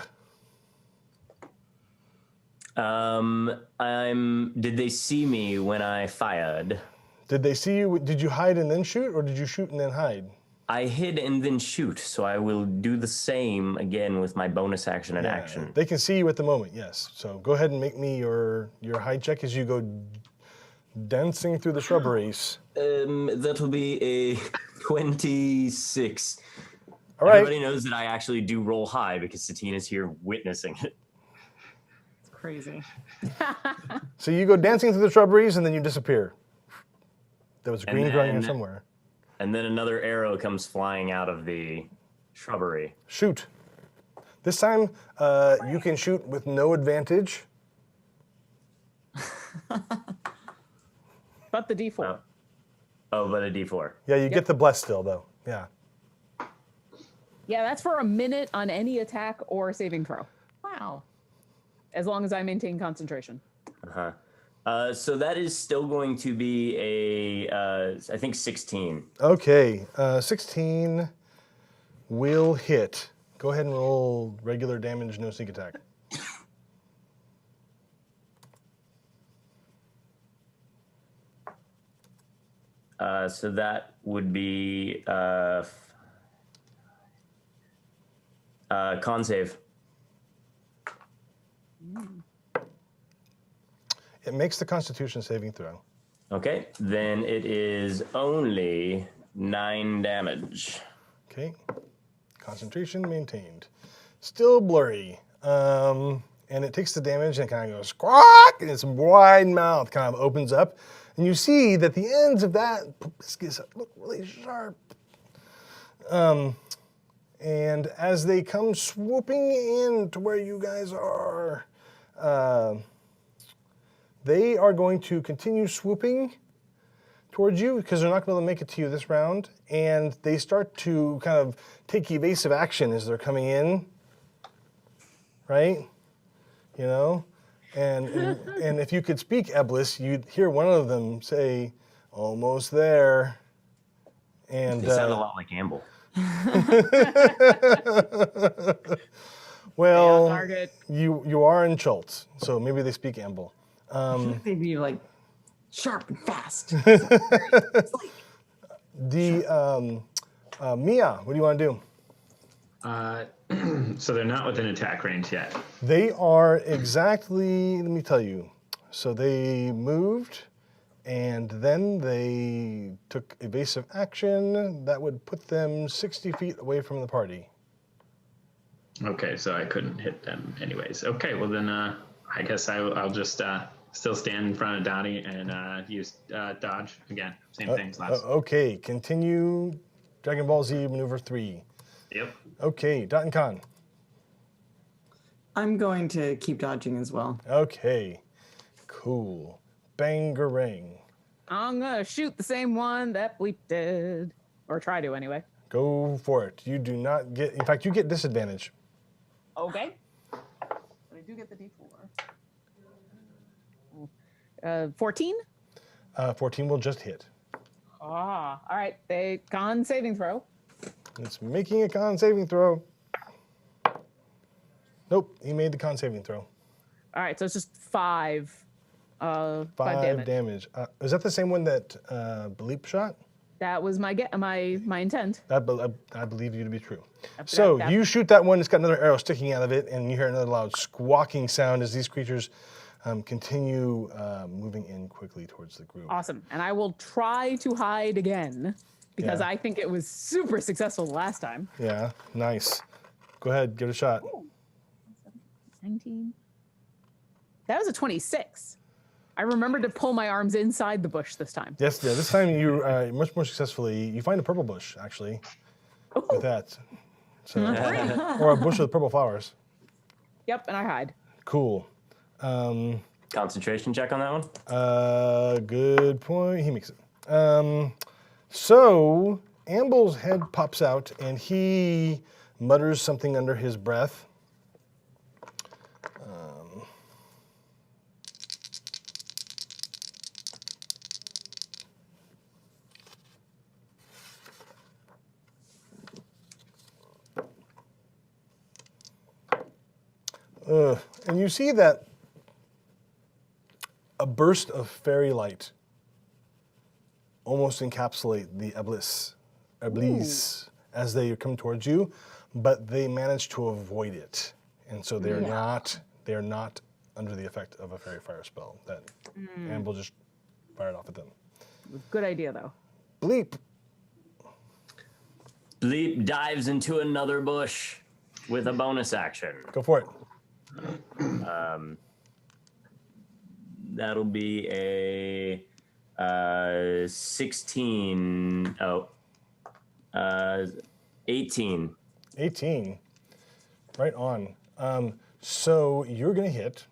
Did they see me when I fired? Did they see you? Did you hide and then shoot, or did you shoot and then hide? I hid and then shoot, so I will do the same again with my bonus action and action. They can see you at the moment, yes. So go ahead and make me your hide check as you go dancing through the shrubberies. That will be a 26. All right. Everybody knows that I actually do roll high because Satina's here witnessing it. It's crazy. So you go dancing through the shrubberies and then you disappear. There was a green growing here somewhere. And then another arrow comes flying out of the shrubbery. Shoot. This time you can shoot with no advantage. But the D4. Oh, but a D4. Yeah, you get the bless still though. Yeah. Yeah, that's for a minute on any attack or saving throw, Wow. as long as I maintain concentration. Uh-huh. So that is still going to be I think 16. Okay, 16 will hit. Go ahead and roll regular damage, no sneak attack. So that would be con save. It makes the Constitution saving throw. Okay, then it is only 9 damage. Okay, concentration maintained. Still blurry. And it takes the damage and it kind of goes squawk, and its wide mouth kind of opens up. And you see that the ends of that proboscis look really sharp. And as they come swooping in to where you guys are, they are going to continue swooping towards you because they're not going to be able to make it to you this round. And they start to kind of take evasive action as they're coming in, right? You know? And if you could speak Eblis, you'd hear one of them say, "Almost there." And They sound a lot like Amble. well, target. you are in Schultz, so maybe they speak Amble. They'd be like sharp and fast. Mia, what do you want to do? So they're not within attack range yet. They are exactly, let me tell you. So they moved, and then they took evasive action. That would put them 60 feet away from the party. Okay, so I couldn't hit them anyways. Okay, well then I guess I'll just still stand in front of Dottie and use dodge again. Same thing as last. Okay, continue Dragon Ball Z Maneuver 3. Yep. Okay, Dot and Con. I'm going to keep dodging as well. Okay, cool. Bangerang. I'm gonna shoot the same one that Bleep did, or try to anyway. Go for it. You do not get, in fact, you get disadvantage. Okay. But I do get the D4. 14? 14 will just hit. Ah, all right. They con saving throw. It's making a con saving throw. Nope, he made the con saving throw. All right, so it's just 5. 5 5 damage. damage. Is that the same one that Bleep shot? That was my intent. I believe you to be true. So you shoot that one, it's got another arrow sticking out of it, and you hear another loud squawking sound as these creatures continue moving in quickly towards the group. Awesome. And I will try to hide again because Yeah. I think it was super successful the last time. Yeah, nice. Go ahead, give it a shot. 19. That was a 26. I remembered to pull my arms inside the bush this time. Yes, yeah, this time you much more successfully, you find a purple bush, actually, with that. So, or a bush with purple flowers. Yep, and I hide. Cool. Concentration check on that one? Good point. He makes it. So Amble's head pops out, and he mutters something under his breath. And you see that a burst of fairy light almost encapsulate the Iblis as they come towards you, but they manage to avoid it, and so they're not under the effect of a fairy fire spell that Amble just fired off at them. Good idea, though. Bleep. Bleep dives into another bush with a bonus action. Go for it. That'll be a 16. 18. 18. Right on. So you're gonna hit.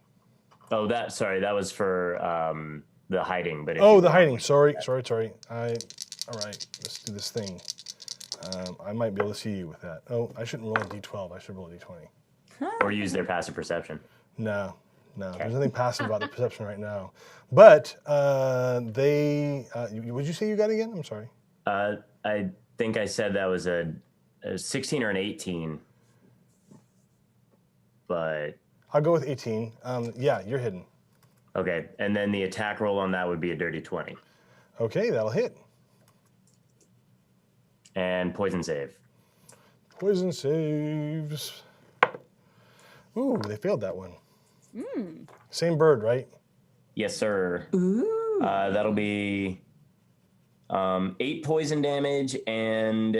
Oh, that was for the hiding. But The hiding. Sorry. All right, let's do this thing. I might be able to see you with that. Oh, I shouldn't roll a d12. I should roll a d20. Or use their passive perception. No. There's nothing passive about the perception right now. But would you say you got again? I'm sorry. I think I said that was a 16 or an 18. But I'll go with 18. Yeah, you're hidden. okay, and then the attack roll on that would be a dirty 20. Okay, that'll hit. And poison save. Poison saves. Ooh, they failed that one. Same bird, right? Yes, sir. Ooh. That'll be 8 poison damage and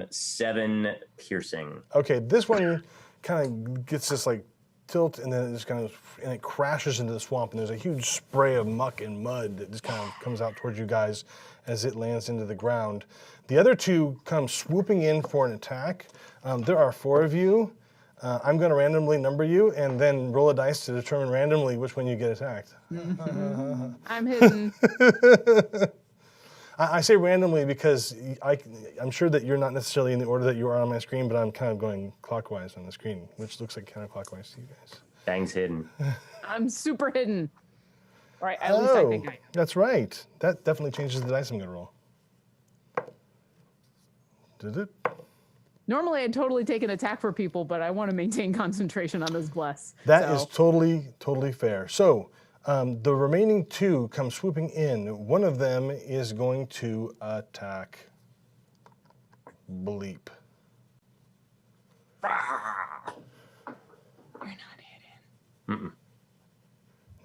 7 piercing. Okay, this one kind of gets this like tilt, and then it just it crashes into the swamp, and there's a huge spray of muck and mud that just kind of comes out towards you guys as it lands into the ground. The other two come swooping in for an attack. There are 4 of you. I'm going to randomly number you and then roll a dice to determine randomly which one you get attacked. I'm hidden. I say randomly because I'm sure that you're not necessarily in the order that you are on my screen, but I'm kind of going clockwise on the screen, which looks like counterclockwise to you guys. Bang's hidden. I'm super hidden. All right, at least I think I am. That's right. That definitely changes the dice I'm going to roll. Did it? Normally, I'd totally take an attack for people, but I want to maintain concentration on this bless. That is totally fair. So the remaining 2 come swooping in. One of them is going to attack Bleep. You're not hidden.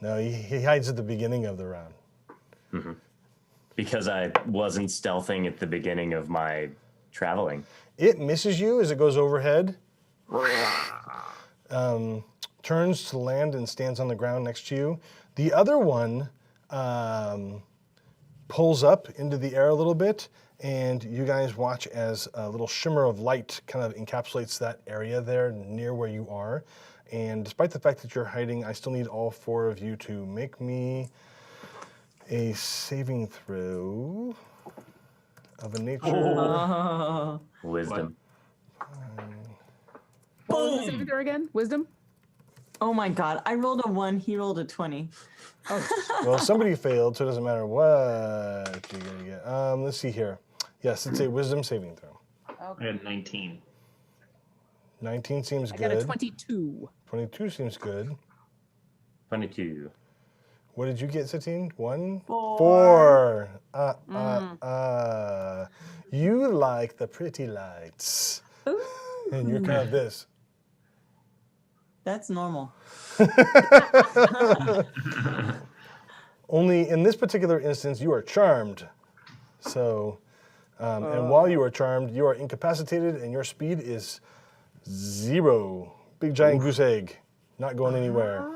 No, he hides at the beginning of the round. Because I wasn't stealthing at the beginning of my traveling. It misses you as it goes overhead. Turns to land and stands on the ground next to you. The other one pulls up into the air a little bit, and you guys watch as a little shimmer of light kind of encapsulates that area there near where you are. And despite the fact that you're hiding, I still need all 4 of you to make me a saving throw of a nature. Wisdom. What was the saving throw again? Wisdom? Oh my god, I rolled a 1, he rolled a 20. Well, somebody failed, so it doesn't matter what you're gonna get. Let's see here. Yes, it's a wisdom saving throw. I had 19. 19 seems I good. got a 22. 22 seems good. 22. What did you get, Satine? 1? 4. 4. You like the pretty lights. Ooh. And you're kind of this. That's normal. Only in this particular instance, you are charmed. So, and while you are charmed, you are incapacitated and your speed is 0. Big giant goose egg. Not going anywhere.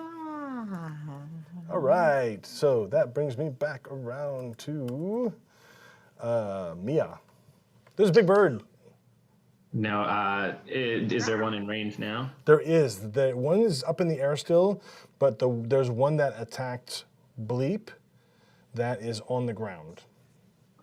All right, so that brings me back around to Mia. There's a big bird. Now, is there one in range now? There is. The one is up in the air still, but there's one that attacked Bleep that is on the ground.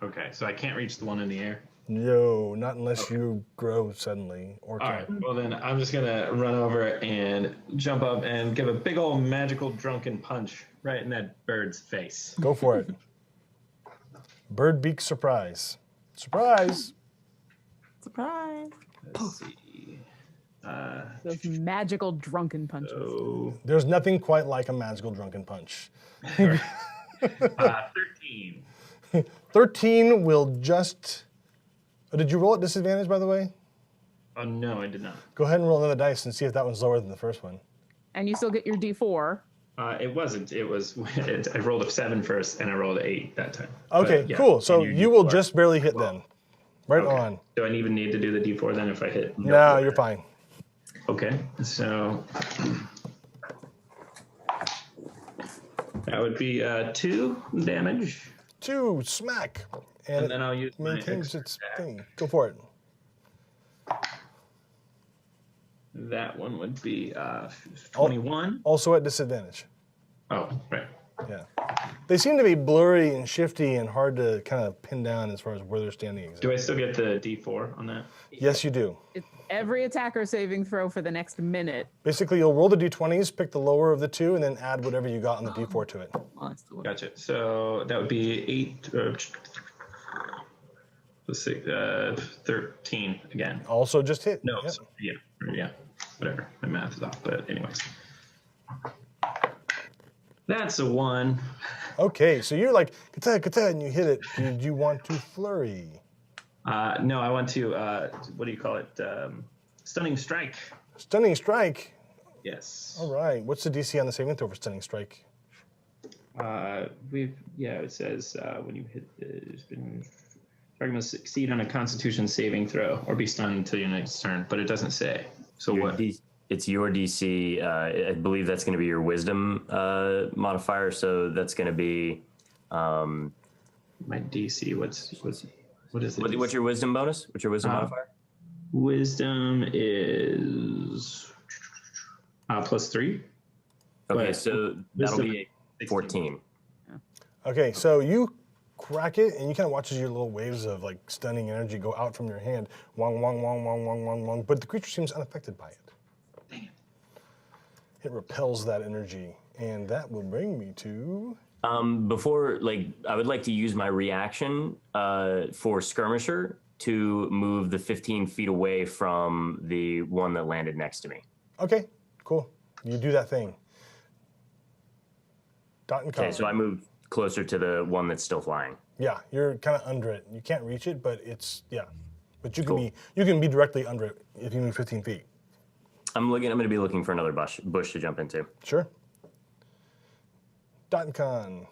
Okay, so I can't reach the one in the air? No, not unless you grow suddenly or All right. Well, then I'm just gonna run over and jump up and give a big old magical drunken punch right in that bird's face. Go for it. Bird beak surprise. Surprise. Surprise. Let's see. Those magical drunken punches. So, There's nothing quite like a magical drunken punch. 13. 13 will just. Oh, did you roll at disadvantage, by the way? Oh no, I did not. Go ahead and roll another dice and see if that one's lower than the first one. And you still get your D4. It wasn't. It was. I rolled a 7 first, and I rolled an 8 that time. Okay, But, yeah, cool. So and you will D4. just barely hit then. Right Okay. on. Do I even need to do the D4 then if I hit? No, you're fine. Okay, so that would be 2 damage, 2, smack. and And then it I'll use my maintains extra its attack. thing. Go for it. That one would be 21. Also at disadvantage. Oh, right. Yeah. They seem to be blurry and shifty and hard to kind of pin down as far as where they're standing exactly. Do I still get the D4 on that? Yes, you do. It's every attacker saving throw for the next minute. Basically, you'll roll the d20s, pick the lower of the two, and then add whatever you got on the d4 to it. Oh, that's the way. Gotcha. So that would be 8. Let's see, 13 again. Also just hit. No, Yep. so- yeah, whatever. My math is off, but anyways. That's a 1. Okay, so you're like, kata, and you hit it. Do you want to flurry? No, I want to, what do you call it? Stunning Strike. Stunning strike. Yes. All right. What's the DC on the saving throw for stunning strike? It says when you hit it's been target must succeed on a Constitution saving throw or be stunned until your next turn, but it doesn't say. So Your what? It's your DC. I believe that's going to be your Wisdom modifier. So that's going to be. My DC. What is it? What's your Wisdom bonus? What's your Wisdom modifier? Wisdom is +3. Okay, but so that'll Wisdom be is 14. Okay, so you crack it, and you kind of watch as your little waves of like stunning energy go out from your hand. Wong, wong, wong, wong, wong, wong, wong. But the creature seems unaffected by it. Dang it. It repels that energy, and that will bring me to. Before, I would like to use my reaction for Skirmisher to move the 15 feet away from the one that landed next to me. Okay, cool. You do that thing. Dot and Okay, so I move closer to the one that's still flying. Yeah, you're kind of under it. You can't reach it, but it's But you can be directly under it if you move 15 feet. I'm going to be looking for another bush to jump into. Sure. Dot and con.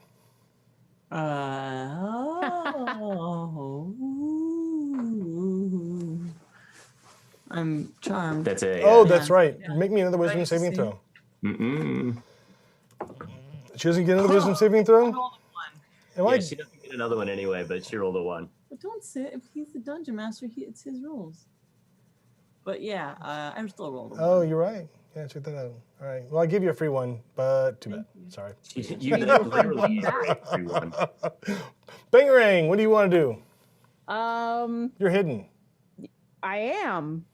I'm charmed. That's a. Oh, Yeah. that's right. Yeah. Make me another wisdom Nice to saving see. throw. Mm-mm. She doesn't get another wisdom saving throw? I rolled a 1. Am Yeah, I? she doesn't get another one anyway, but she rolled a 1. But don't say if he's the dungeon master, it's his rules. But yeah, I'm still rolled a 1. Oh, you're right. Yeah, check that out. All right. Well, I give you a free one, but too bad. Sorry. You literally everyone. Bangerang, what do you want to do? You're hidden. I am,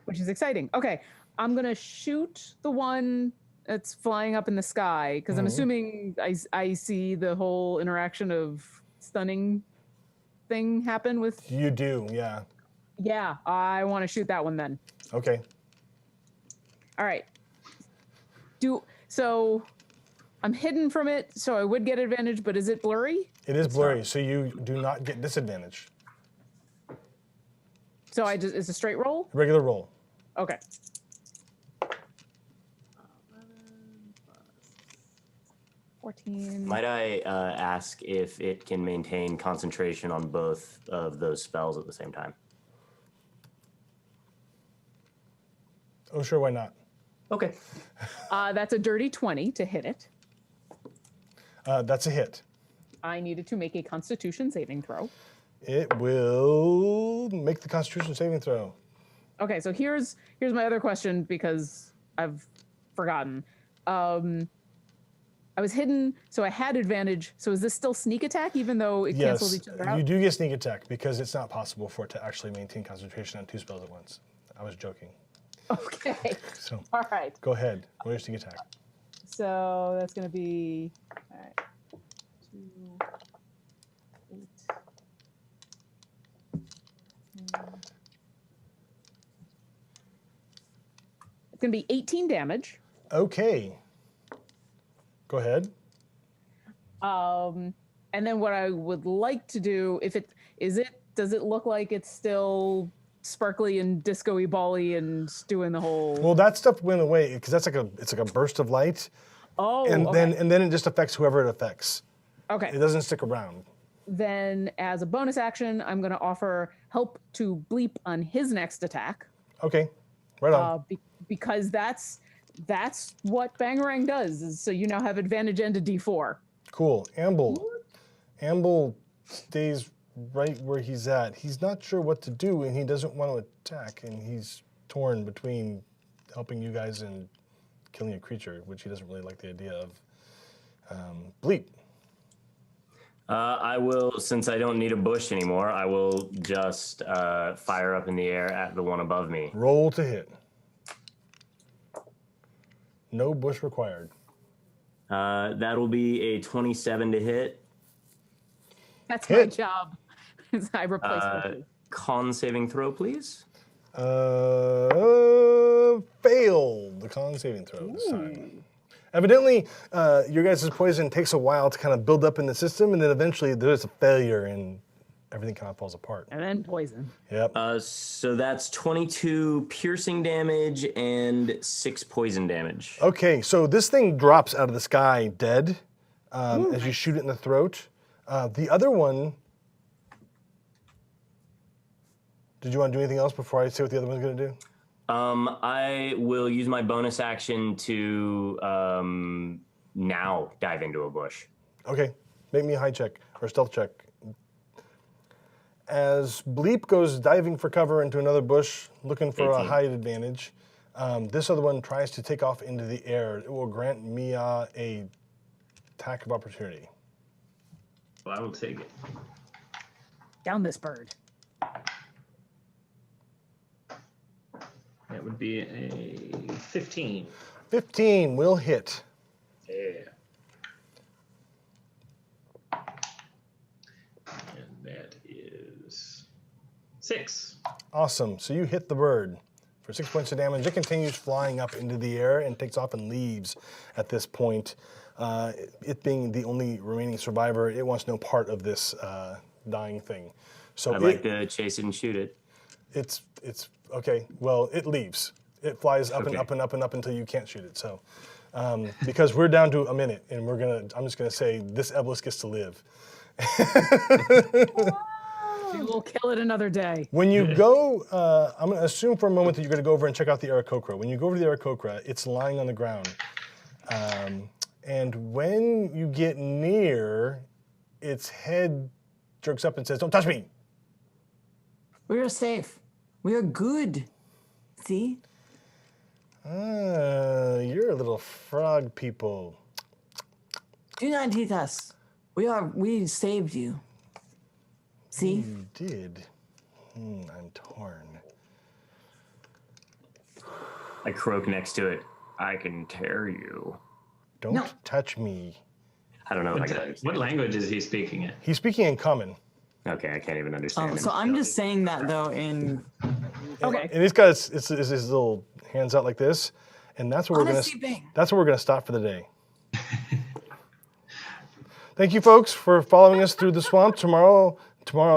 which is exciting. Okay, I'm gonna shoot the one that's flying up in the sky because I'm assuming I see the whole interaction of stunning thing happen with. You do, yeah. Yeah, I want to shoot that one then. Okay. All right. So I'm hidden from it, so I would get advantage, but is it blurry? It is blurry, so you do not get disadvantage. So it's a straight roll? Regular roll. Okay. 14. Might I ask if it can maintain concentration on both of those spells at the same time? Oh, sure, why not? Okay. That's a dirty 20 to hit it. That's a hit. I needed to make a Constitution saving throw. It will make the Constitution saving throw. Okay, so here's my other question because I've forgotten. I was hidden, so I had advantage. So is this still sneak attack, even though it cancels Yes, each other out? you do get sneak attack because it's not possible for it to actually maintain concentration on 2 spells at once. I was joking. Okay. So All right. go ahead. What is sneak attack? So that's going to be all right. 2, 8. It's going to be 18 damage. Okay. Go ahead. And then what I would like to do, does it look like it's still sparkly and disco-y bally and doing the whole? Well, that stuff went away because it's like a burst of light, Oh, and okay. then it just affects whoever it affects. Okay. It doesn't stick around. Then as a bonus action, I'm going to offer help to Bleep on his next attack. Okay, right on. Because that's what Bangerang does. Is so you now have advantage and a D4. Cool. Amble stays right where he's at. He's not sure what to do, and he doesn't want to attack, and he's torn between helping you guys and killing a creature, which he doesn't really like the idea of. Bleep. I will, since I don't need a bush anymore, I will just fire up in the air at the one above me. Roll to hit. No bush required. That'll be a 27 to hit. That's Hit. my job. I replace bushes. Con saving throw, please. Failed the con saving throw this time. Evidently, your guys' poison takes a while to kind of build up in the system, and then eventually there's a failure and everything kind of falls apart. And then poison. Yep. So that's 22 piercing damage and 6 poison damage. Okay, so this thing drops out of the sky dead as you shoot it in the throat. The other one, did you want to do anything else before I say what the other one's going to do? I will use my bonus action to now dive into a bush. Okay, make me a high check or stealth check. As Bleep goes diving for cover into another bush, looking for 18. a height advantage, this other one tries to take off into the air. It will grant Mia a attack of opportunity. Well, I will take it. Down this bird. That would be a 15. 15 will hit. Yeah. And that is 6. Awesome. So you hit the bird for 6 points of damage. It continues flying up into the air and takes off and leaves at this point. It being the only remaining survivor, it wants no part of this dying thing. So I'd like to chase it and shoot it. It's okay. Well, it leaves. It flies up and Okay. up and up and up until you can't shoot it. So, because we're down to a minute, and I'm just gonna say this Eblis gets to live. We'll kill it another day. When you go, I'm gonna assume for a moment that you're gonna go over and check out the Aarakocra. When you go over to the Aarakocra, it's lying on the ground, and when you get near, its head jerks up and says, "Don't touch me." We are safe. We are good. See? You're a little frog people. Do not hit us. We saved you. See? You did. I'm torn. I croak next to it. I can tear you. Don't No. touch me. I don't know if I can understand. What language is he speaking in? He's speaking in common. Okay, I can't even understand him. So I'm just saying that though in Okay. And he's got his little hands out like this, and that's where Honesty Bing. that's where we're gonna stop for the day. Thank you, folks, for following us through the swamp. Tomorrow,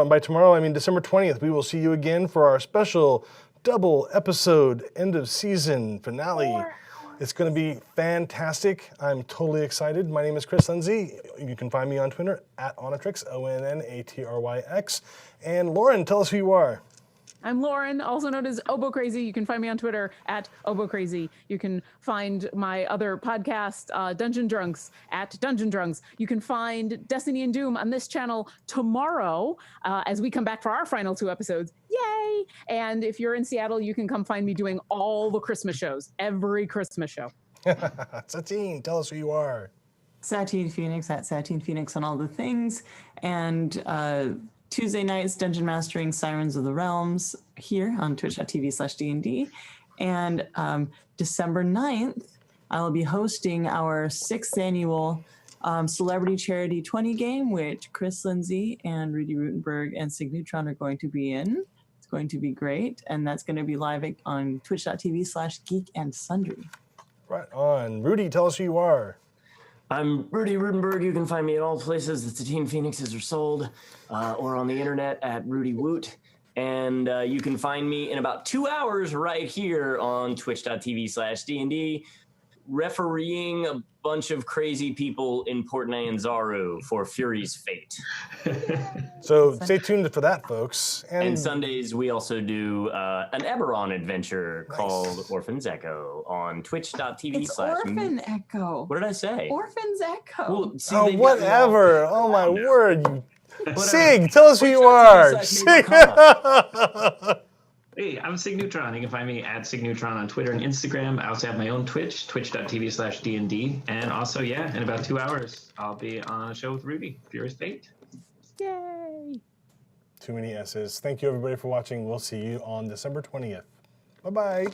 and by tomorrow I mean December 20th, we will see you again for our special double episode end of season finale. It's going to be fantastic. I'm totally excited. My name is Chris Lindsay. You can find me on Twitter at Onnatrix, ONNATRYX. And Lauren, tell us who you are. I'm Lauren, also known as Obo Crazy. You can find me on Twitter at Obo Crazy. You can find my other podcast, Dungeon Drunks, at Dungeon Drunks. You can find Destiny and Doom on this channel tomorrow as we come back for our final 2 episodes. Yay! And if you're in Seattle, you can come find me doing all the Christmas shows, every Christmas show. Satine, tell us who you are. Satine Phoenix at Satine Phoenix on all the things. And Tuesday nights, Dungeon Mastering Sirens of the Realms here on twitch.tv/DND. And December 9th, I will be hosting our 6th annual Celebrity Charity 20 game, which Chris Lindsay and Rudy Rutenberg and Signeutron are going to be in. It's going to be great. And that's going to be live on twitch.tv/Geek and Sundry. Right on. Rudy, tell us who you are. I'm Rudy Rudenberg. You can find me at all places that Satine Phoenixes are sold, or on the internet at Rudy Woot. And you can find me in about 2 hours right here on twitch.tv/DND, refereeing a bunch of crazy people in Port Nyanzaru for Fury's Fate. So stay tuned for that, folks. And Sundays, we also do an Eberron adventure called Orphan's Echo on twitch.tv/. It's Orphan Echo. What did I say? Orphan's Echo. Well, see, Oh, they've got me all- whatever. Oh, my word. You... Whatever. Sig, tell us who you are. Sig. Hey, I'm Signeutron. You can find me at Signeutron on Twitter and Instagram. I also have my own Twitch, twitch.tv/DND. And also, in about 2 hours, I'll be on a show with Ruby, Fury's Fate. Yay! Too many S's. Thank you, everybody, for watching. We'll see you on December 20th. Bye-bye.